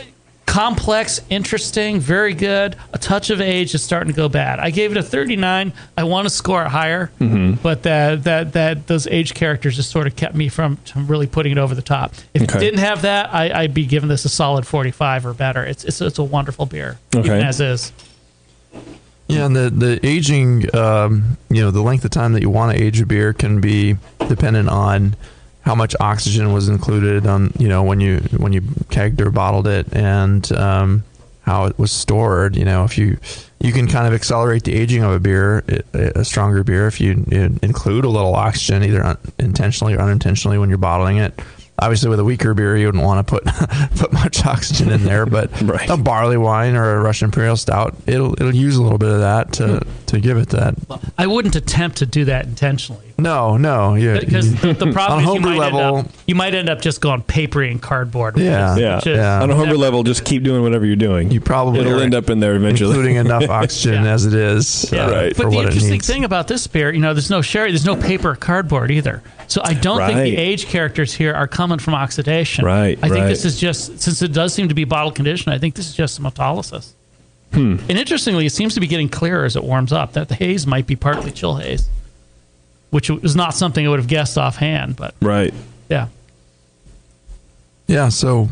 complex, interesting, very good. A touch of age is starting to go bad. I gave it a 39. I want to score it higher, but that those age characters just sort of kept me from really putting it over the top. If it didn't have that, I'd be giving this a solid 45 or better. It's a wonderful beer, even as is. Yeah, and the aging, the length of time that you want to age a beer can be dependent on how much oxygen was included on, when you kegged or bottled it, and how it was stored. If you can kind of accelerate the aging of a beer, a stronger beer, if you include a little oxygen, either intentionally or unintentionally when you're bottling it. Obviously, with a weaker beer, you wouldn't want to put much oxygen in there, but a barley wine or a Russian Imperial Stout, it'll use a little bit of that to give it that. I wouldn't attempt to do that intentionally. No, yeah. Because the problem is you might end up just going papery and cardboard. Yeah. On a homebrew level, just keep doing whatever you're doing. It'll end up in there eventually, including enough oxygen as it is. But the interesting thing about this beer, there's no sherry, there's no paper or cardboard either. So I don't think the age characters here are coming from oxidation. I think this is just, since it does seem to be bottle conditioned, I think this is just some autolysis. And interestingly, it seems to be getting clearer as it warms up. That the haze might be partly chill haze, which is not something I would have guessed offhand. But yeah. So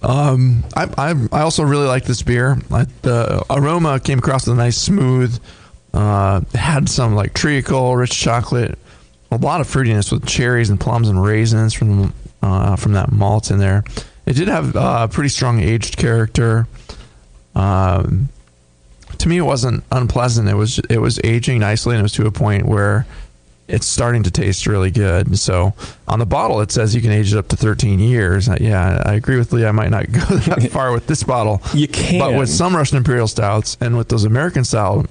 I also really like this beer. The aroma came across as a nice, smooth. Had some like treacle, rich chocolate. A lot of fruitiness with cherries and plums and raisins from that malt in there. It did have a pretty strong aged character. To me, it wasn't unpleasant. It was aging nicely, and it was to a point where it's starting to taste really good. So on the bottle, it says you can age it up to 13 years. Yeah, I agree with Lee. I might not go that far with this bottle. You can, but with some Russian Imperial Stouts and with those American style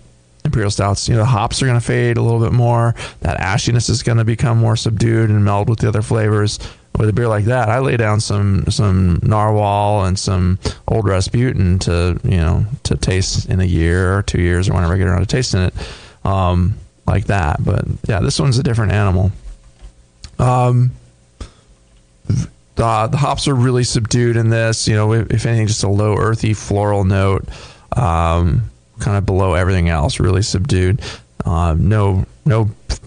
Imperial Stouts, the hops are going to fade a little bit more. That ashiness is going to become more subdued and meld with the other flavors. With a beer like that, I lay down some Narwhal and some Old Rasputin to taste in a year or 2 years or whenever I get around to tasting it, like that. But yeah, this one's a different animal. The hops are really subdued in this. If anything, just a low earthy floral note. Kind of below everything else, really subdued. No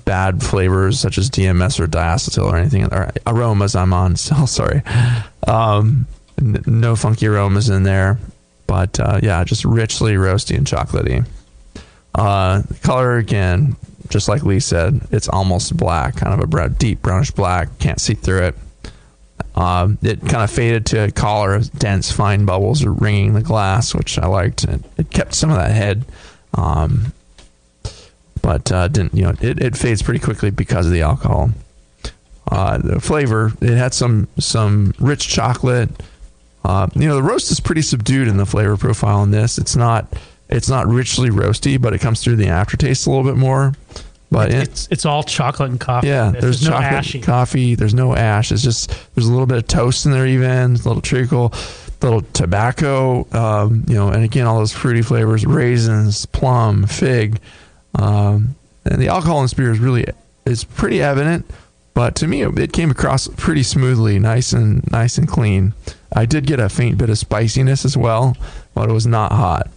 bad flavors such as DMS or diacetyl or anything, or aromas I'm on still, sorry. No funky aromas in there, but just richly roasty and chocolatey. Color, again, just like Lee said, it's almost black, kind of a deep brownish black. Can't see through it. It kind of faded to a color of dense, fine bubbles ringing the glass, which I liked. It kept some of that head, but didn't. It fades pretty quickly because of the alcohol. The flavor, it had some rich chocolate. The roast is pretty subdued in the flavor profile in this. It's not richly roasty, but it comes through the aftertaste a little bit more. But it's all chocolate and coffee. Yeah, there's no chocolate ashy. and coffee. There's no ash. It's just there's a little bit of toast in there, even a little treacle, little tobacco. And again, all those fruity flavors: raisins, plum, fig, and the alcohol in this beer is pretty evident. But to me, it came across pretty smoothly, nice and clean. I did get a faint bit of spiciness as well, but it was not hot.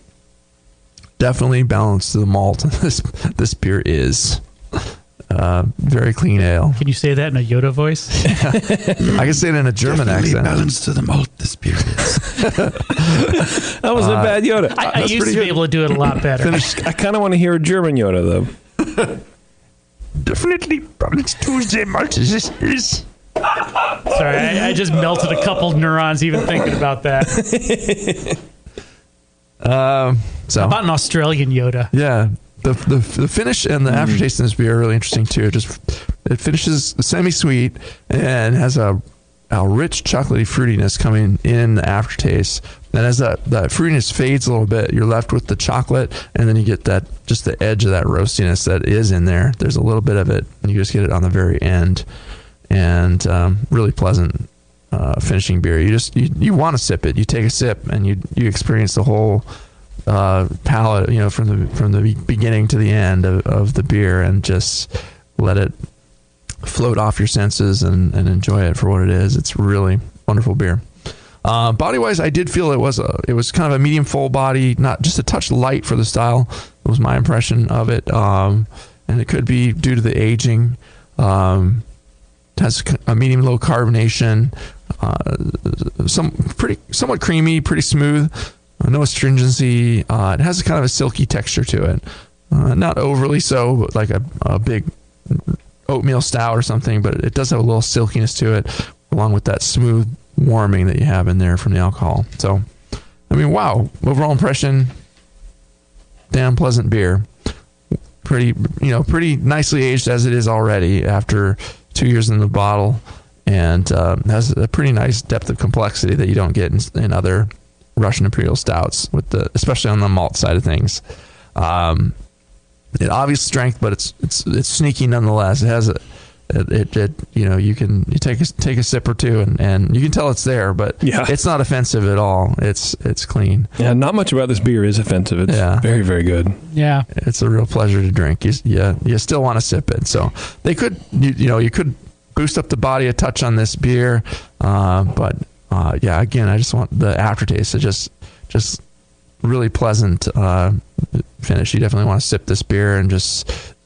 Definitely balanced to the malt. This beer is very clean ale. Can you say that in a Yoda voice? I can say it in a German accent. Balanced to the malt. This beer is. That wasn't a bad Yoda. I used to be able to do it a lot better. I kind of want to hear a German Yoda though. Definitely balanced to the malt. This is. Sorry, I just melted a couple neurons even thinking about that. So how about an Australian Yoda? Yeah, the finish and the aftertaste in this beer are really interesting too. It finishes semi-sweet and has a rich chocolatey fruitiness coming in the aftertaste. And as that fruitiness fades a little bit, you're left with the chocolate, and then you get just the edge of that roastiness that is in there. There's a little bit of it, and you just get it on the very end. And really pleasant finishing beer. You want to sip it. You take a sip and you experience the whole palate, from the beginning to the end of the beer, and just let it float off your senses and enjoy it for what it is. It's really wonderful beer. Body wise, I did feel it was kind of a medium full body, not just a touch light for the style. It was my impression of it, and it could be due to the aging. Has a medium low carbonation, somewhat creamy, pretty smooth, no astringency. It has a kind of a silky texture to it, not overly so, but like a big oatmeal stout or something. But it does have a little silkiness to it, along with that smooth warming that you have in there from the alcohol. So, I mean, wow! Overall impression, damn pleasant beer. Pretty nicely aged as it is already after 2 years in the bottle, and has a pretty nice depth of complexity that you don't get in other Russian Imperial stouts, especially on the malt side of things. It obvious strength, but it's sneaky nonetheless. It has you take a sip or two and you can tell it's there, but it's not offensive at all. It's clean. Yeah, not much about this beer is offensive. It's very, very good. Yeah, it's a real pleasure to drink. You still want to sip it. So they could you could boost up the body a touch on this beer, but again, I just want the aftertaste. It just really pleasant finish. You definitely want to sip this beer, and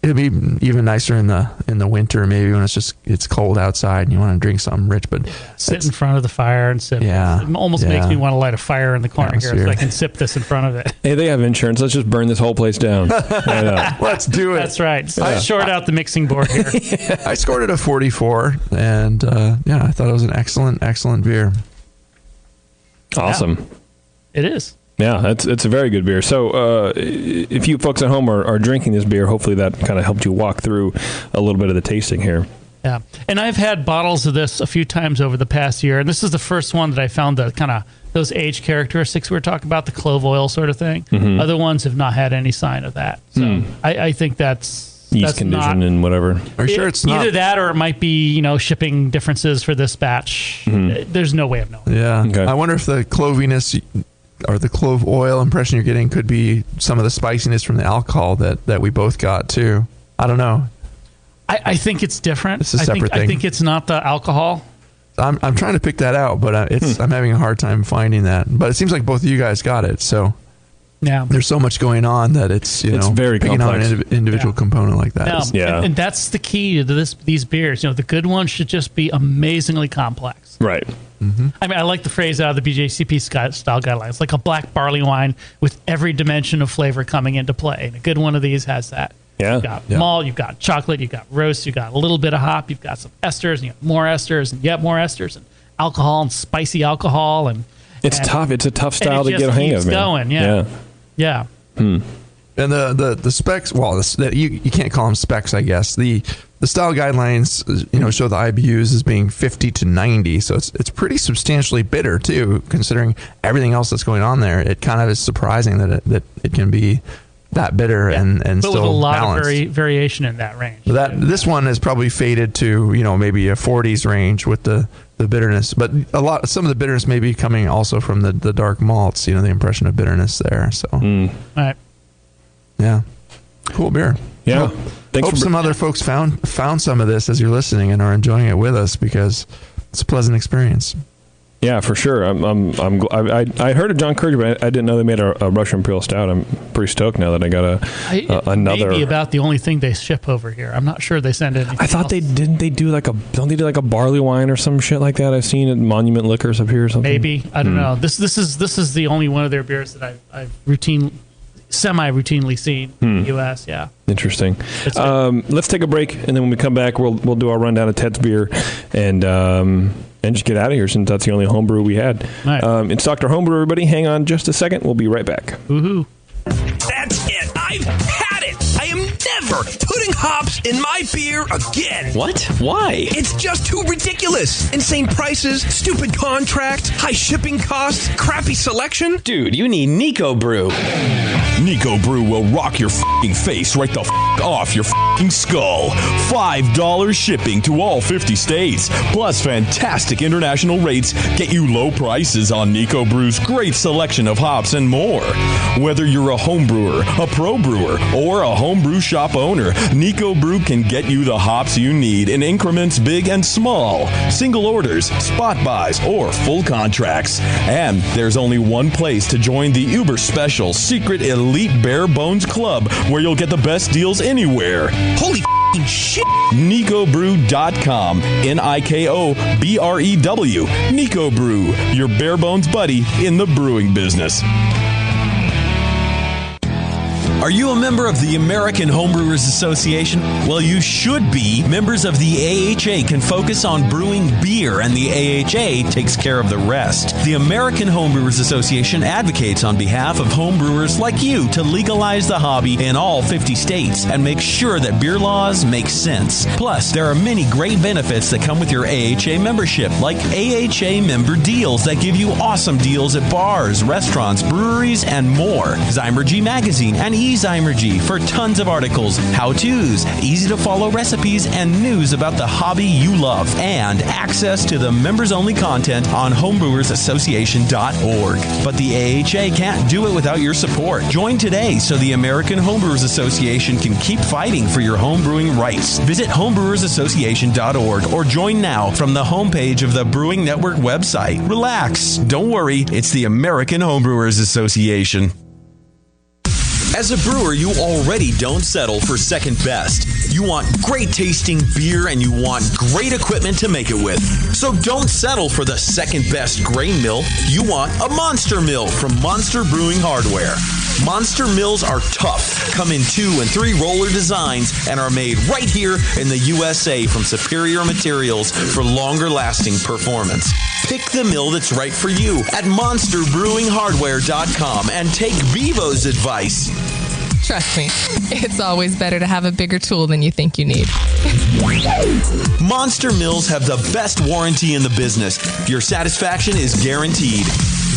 it'll be even nicer in the winter, maybe when it's cold outside and you want to drink something rich. But sit in front of the fire and sip. Yeah, it almost makes me want to light a fire in the corner here so I can sip this in front of it. Hey, they have insurance. Let's just burn this whole place down. Let's do it. That's right. So I short out the mixing board here. I scored it a 44, and I thought it was an excellent beer. Awesome. Yeah, it is. Yeah, it's a very good beer. So if you folks at home are drinking this beer, hopefully that kind of helped you walk through a little bit of the tasting here. Yeah, and I've had bottles of this a few times over the past year, and this is the first one that I found the kind of those age characteristics we were talking about, the clove oil sort of thing. Mm-hmm. Other ones have not had any sign of that. So I think that's yeast condition and whatever. Are you sure it's not? Either that or it might be, shipping differences for this batch. Mm-hmm. There's no way of knowing. Yeah. Okay. I wonder if the cloviness or the clove oil impression you're getting could be some of the spiciness from the alcohol that we both got too. I don't know. I think it's different. It's a separate thing. I think it's not the alcohol. I'm trying to pick that out, but I'm having a hard time finding that. But it seems like both of you guys got it. So yeah, there's so much going on that it's very picking complex. out an individual component like that. And that's the key to these beers. The good ones should just be amazingly complex. Right. Mm-hmm. I mean, I like the phrase out of the BJCP style guidelines. It's like a black barley wine with every dimension of flavor coming into play. And a good one of these has that. Yeah. You've got malt, you've got chocolate, you've got roast, you've got a little bit of hop, you've got some esters, and you have more esters, and yet more esters, and alcohol, and spicy alcohol. And tough. It's a tough style to get a hang of, man. Going, yeah. And the specs, well, you can't call them specs, I guess. The style guidelines, show the IBUs as being 50 to 90, so it's pretty substantially bitter too, considering everything else that's going on there. It kind of is surprising that it can be that bitter and but still with a lot balanced. of variation in that range. This one has probably faded to maybe a 40s range with the bitterness, but some of the bitterness may be coming also from the dark malts. The impression of bitterness there. So, all right, yeah, cool beer. Yeah, well, hope some other folks found some of this as you're listening and are enjoying it with us, because it's a pleasant experience. Yeah, for sure. I heard of John Curry, but I didn't know they made a Russian Imperial Stout. I'm pretty stoked now that I got another. Maybe about the only thing they ship over here. I'm not sure they send anything. I thought else. don't they do like a barley wine or some shit like that? I've seen at Monument Liquors up here or something. Maybe, I don't know. This is the only one of their beers that I've semi-routinely seen in the U.S. Yeah, interesting. Let's take a break, and then when we come back, we'll do our rundown of Ted's beer and just get out of here, since that's the only homebrew we had. Right. It's Dr. Homebrew, everybody. Hang on just a second. We'll be right back. Woohoo. That's it. I've had it. I am never putting hops in my beer again. What? Why? It's just too ridiculous. Insane prices, stupid contracts, high shipping costs, crappy selection. Dude, you need Nico Brew. Nico Brew will rock your f***ing face right the f*** off your f***ing skull. $5 shipping to all 50 states, plus fantastic international rates get you low prices on Nico Brew's great selection of hops and more. Whether you're a home brewer, a pro brewer, or a homebrew shop owner, Nico Brew can get you the hops you need in increments big and small, single orders, spot buys, or full contracts. And there's only one place to join the uber special secret elite bare bones club, where you'll get the best deals anywhere. Holy shit! NicoBrew.com. NIKOBREW. Nico Brew, your bare bones buddy in the brewing business. Are you a member of the American Homebrewers Association? Well, you should be. Members of the AHA can focus on brewing beer, and the AHA takes care of the rest. The American Homebrewers Association advocates on behalf of homebrewers like you to legalize the hobby in all 50 states and make sure that beer laws make sense. Plus, there are many great benefits that come with your AHA membership, like AHA member deals that give you awesome deals at bars, restaurants, breweries, and more. Zymergy Magazine and Zymergy for tons of articles, how-tos, easy-to-follow recipes, and news about the hobby you love, and access to the members-only content on homebrewersassociation.org. But the AHA can't do it without your support. Join today so the American Homebrewers Association can keep fighting for your homebrewing rights. Visit homebrewersassociation.org or join now from the homepage of the Brewing Network website. Relax. Don't worry. It's the American Homebrewers Association. As a brewer, you already don't settle for second best. You want great tasting beer and you want great equipment to make it with. So don't settle for the second best grain mill. You want a monster mill from Monster Brewing Hardware. Monster mills are tough, come in 2 and 3 roller designs, and are made right here in the USA from superior materials for longer lasting performance. Pick the mill that's right for you at monsterbrewinghardware.com and take Bevo's advice. Trust me, it's always better to have a bigger tool than you think you need. Monster mills have the best warranty in the business. Your satisfaction is guaranteed.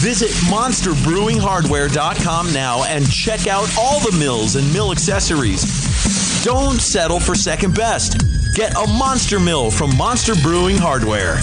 Visit monsterbrewinghardware.com now and check out all the mills and mill accessories. Don't settle for second best. Get a monster mill from Monster Brewing Hardware.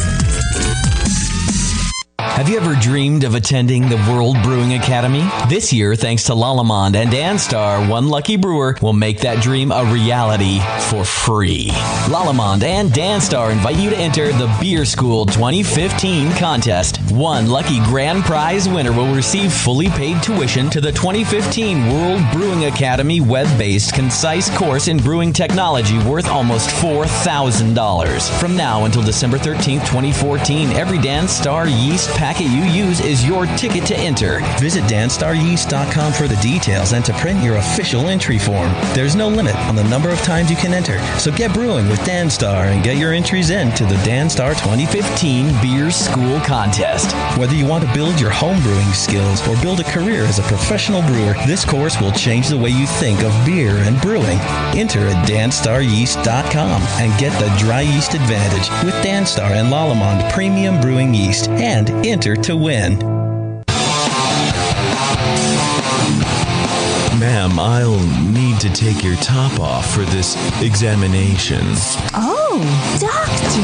Have you ever dreamed of attending the World Brewing Academy? This year, thanks to Lallemand and Danstar, one lucky brewer will make that dream a reality for free. Lallemand and Danstar invite you to enter the Beer School 2015 contest. One lucky grand prize winner will receive fully paid tuition to the 2015 World Brewing Academy web-based concise course in brewing technology worth almost $4,000. From now until December 13th, 2014, every Danstar yeast packet you use is your ticket to enter. Visit danstaryeast.com for the details and to print your official entry form. There's no limit on the number of times you can enter, so get brewing with Danstar and get your entries in to the Danstar 2015 Beer School Contest. Whether you want to build your home brewing skills or build a career as a professional brewer, this course will change the way you think of beer and brewing. Enter at danstaryeast.com and get the dry yeast advantage with Danstar and Lallemand Premium Brewing Yeast, and enter to win. Ma'am, I'll need to take your top off for this examination. Oh, doctor.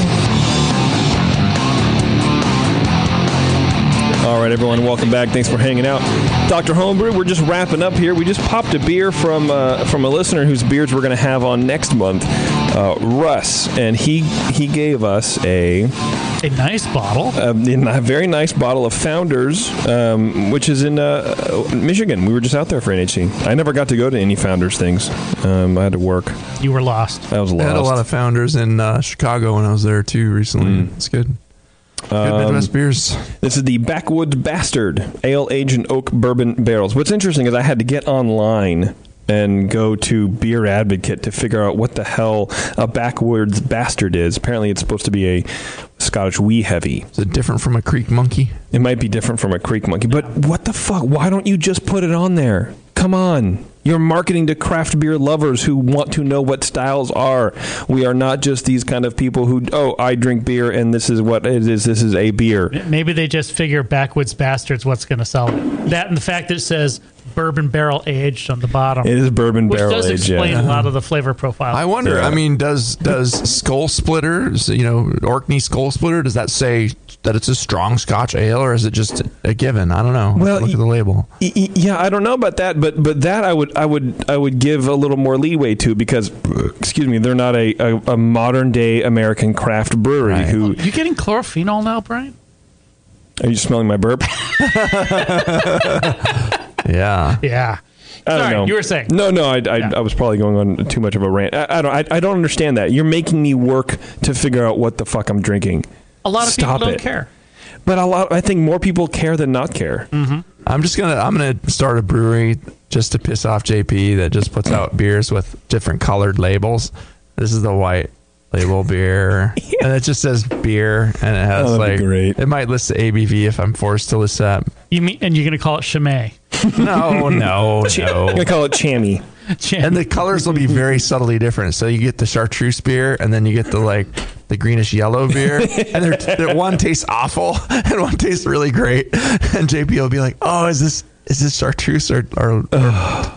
All right, everyone, welcome back. Thanks for hanging out. Dr. Homebrew, we're just wrapping up here. We just popped a beer from a listener whose beers we're going to have on next month, Russ, and he gave us a nice bottle, a very nice bottle of Founders, which is in Michigan. We were just out there for NHC. I never got to go to any Founders things. I had to work. You were lost. I was lost. I had a lot of Founders in Chicago when I was there too recently. It's good. Good Midwest beers. This is the Backwoods Bastard Ale aged in oak bourbon barrels. What's interesting is I had to get online and go to Beer Advocate to figure out what the hell a Backwoods Bastard is. Apparently, it's supposed to be a Scottish wee heavy. Is it different from a Creek Monkey? It might be different from a Creek Monkey, but what the fuck? Why don't you just put it on there? Come on. You're marketing to craft beer lovers who want to know what styles are. We are not just these kind of people who, I drink beer and this is what it is. This is a beer. Maybe they just figure Backwoods Bastard's what's going to sell it. That and the fact that it says bourbon barrel aged on the bottom. It is bourbon barrel aged. Which does explain a lot of the flavor profile. I wonder, does Skull Splitter, Orkney Skull Splitter, does that say that it's a strong Scotch ale, or is it just a given? I don't know. Well, look at the label. Yeah, I don't know about that, but that I would give a little more leeway to, because they're not a modern day American craft brewery. Right. Who you getting chlorophenol now, Brian? Are you smelling my burp? Yeah. I don't know. You were saying. No. I was probably going on too much of a rant. I don't understand that. You're making me work to figure out what the fuck I'm drinking. A lot of people don't care. But I think more people care than not care. Mm-hmm. I'm gonna start a brewery just to piss off JP that just puts out beers with different colored labels. This is the white label beer, and it just says beer, and it has it might list the ABV if I'm forced to list that. You mean, and you're gonna call it Chimay? No. I'm gonna call it Chammy. And the colors will be very subtly different. So you get the chartreuse beer, and then you get the greenish yellow beer, and one tastes awful and one tastes really great. And JP will be like, "Oh, is this chartreuse or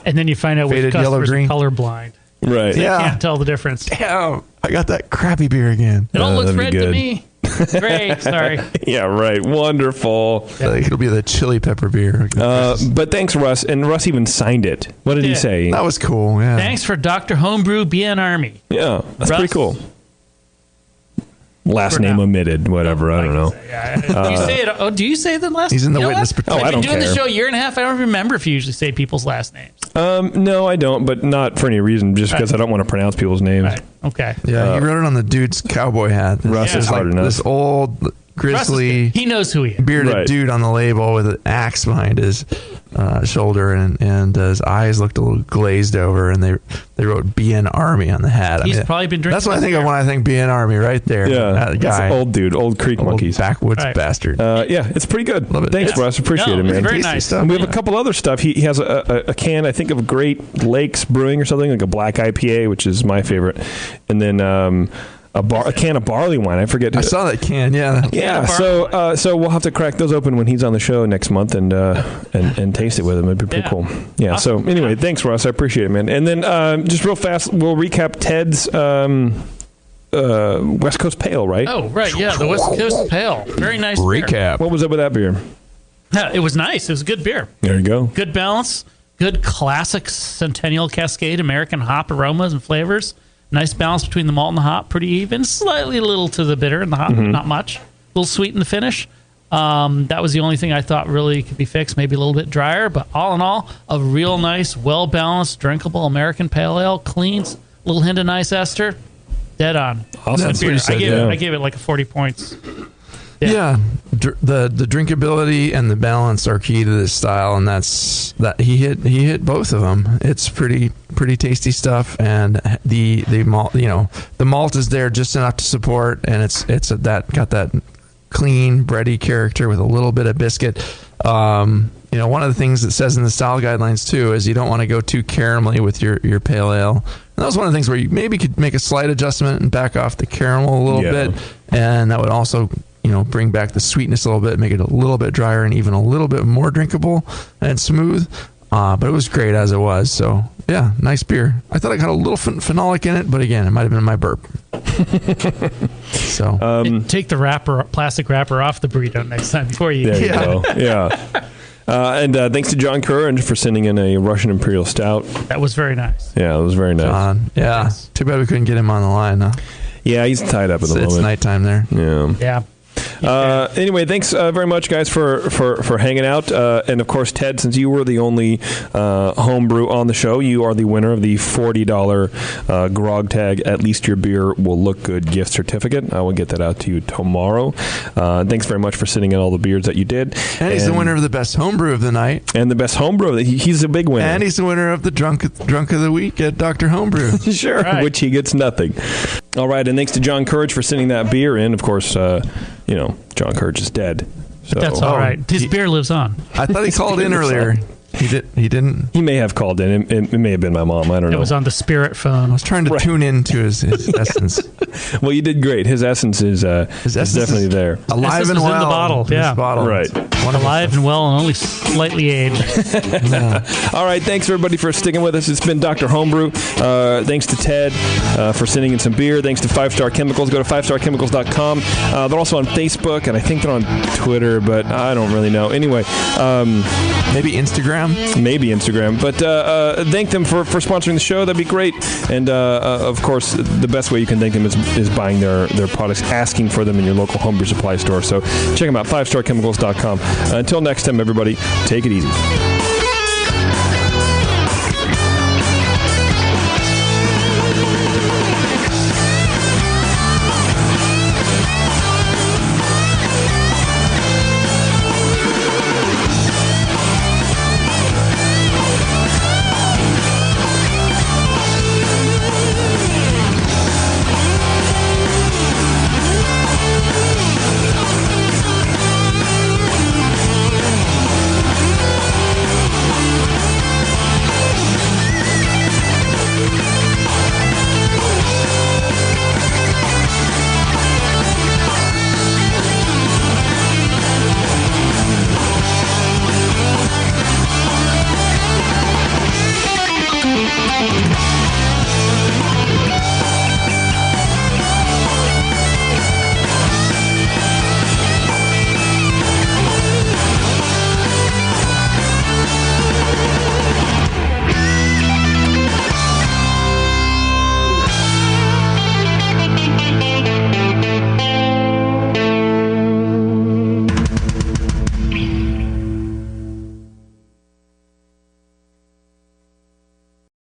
and then you find out which customers are colorblind, right? So you can't tell the difference. Damn, I got that crappy beer again. It all looks red to me. Great, sorry. Yeah, right. Wonderful. It'll be the chili pepper beer. But thanks, Russ. And Russ even signed it. What did he say? That was cool. Yeah. Thanks for Dr. Homebrew being Army. Yeah, that's Russ, pretty cool. Last name omitted, whatever. I don't know. Do you say it? Do you say the last name? He's in the witness protection. I've been doing the show a year and a half. I don't remember if you usually say people's last names. No, I don't, but not for any reason, just because I don't want to pronounce people's names. Right. Okay. Yeah, he wrote it on the dude's cowboy hat. Russ is hard enough. This old, grizzly, he knows who he is. Bearded dude on the label with an axe behind his shoulder, and his eyes looked a little glazed over, and they wrote BN Army on the hat. He's probably been drinking. That's what I think of when I think BN Army, right there. Yeah, that guy. That's old dude, old Creek Monkeys, backwoods bastard. Yeah, it's pretty good. Love it. Thanks, Russ. Appreciate it, man. Very nice stuff. And we have a couple other stuff. He has a can, I think, of Great Lakes Brewing or something, like a black IPA, which is my favorite, and then a can of barley wine. I forget. I saw that can. Yeah. So we'll have to crack those open when he's on the show next month and taste it with him. It'd be pretty cool. Yeah. Awesome. So anyway, thanks, Russ. I appreciate it, man. And then just real fast, we'll recap Ted's West Coast Pale, right? Oh, right, yeah, the West Coast Pale. Very nice beer. Recap. What was up with that beer? Yeah, it was nice. It was a good beer. There you go. Good balance. Good classic Centennial Cascade American hop aromas and flavors. Nice balance between the malt and the hop. Pretty even. Slightly a little to the bitter and the hop, not much. A little sweet in the finish. That was the only thing I thought really could be fixed. Maybe a little bit drier. But all in all, a real nice, well-balanced, drinkable American Pale Ale. Clean, little hint of nice ester. Dead on. Awesome. That's beer. I gave it like a 40 points. Yeah, the drinkability and the balance are key to this style, and that he hit both of them. It's pretty tasty stuff, and the malt, the malt is there just enough to support, and it's got that clean bready character with a little bit of biscuit. One of the things it says in the style guidelines too is you don't want to go too caramelly with your pale ale. And that was one of the things where you maybe could make a slight adjustment and back off the caramel a little bit, and that would also bring back the sweetness a little bit, make it a little bit drier and even a little bit more drinkable and smooth. But it was great as it was. So, yeah, nice beer. I thought I got a little phenolic in it, but again, it might have been my burp. So take the plastic wrapper off the burrito next time before you. There you go. Yeah. And thanks to John Courage for sending in a Russian Imperial Stout. That was very nice. Yeah, it was very nice. John, yeah. Nice. Too bad we couldn't get him on the line, huh? Yeah, he's tied up at the moment. It's nighttime there. Yeah. Yeah. Anyway, thanks very much, guys, for hanging out. And, of course, Ted, since you were the only homebrew on the show, you are the winner of the $40 Grog Tag At Least Your Beer Will Look Good gift certificate. I will get that out to you tomorrow. Thanks very much for sitting in all the beers that you did. And he's the winner of the best homebrew of the night. And the best homebrew. He's a big winner. And he's the winner of the drunk of the week at Dr. Homebrew. Sure, right. Which he gets nothing. All right, and thanks to John Courage for sending that beer in. Of course, John Courage is dead. So. But that's all right. His beer lives on. I thought he called in earlier. He didn't. He may have called in. It may have been my mom. I don't know. It was on the spirit phone. I was trying to tune into his essence. Well, you did great. His essence is definitely there. Alive and well. In the bottle. Yeah. Bottle. Right. Alive and well and only slightly aged. All right. Thanks, everybody, for sticking with us. It's been Dr. Homebrew. Thanks to Ted for sending in some beer. Thanks to 5 Star Chemicals. Go to 5starchemicals.com. They're also on Facebook, and I think they're on Twitter, but I don't really know. Anyway. Maybe Instagram. But thank them for sponsoring the show. That'd be great. And of course, the best way you can thank them is buying their products, asking for them in your local homebrew supply store. So check them out, 5starchemicals.com. Until next time, everybody, take it easy.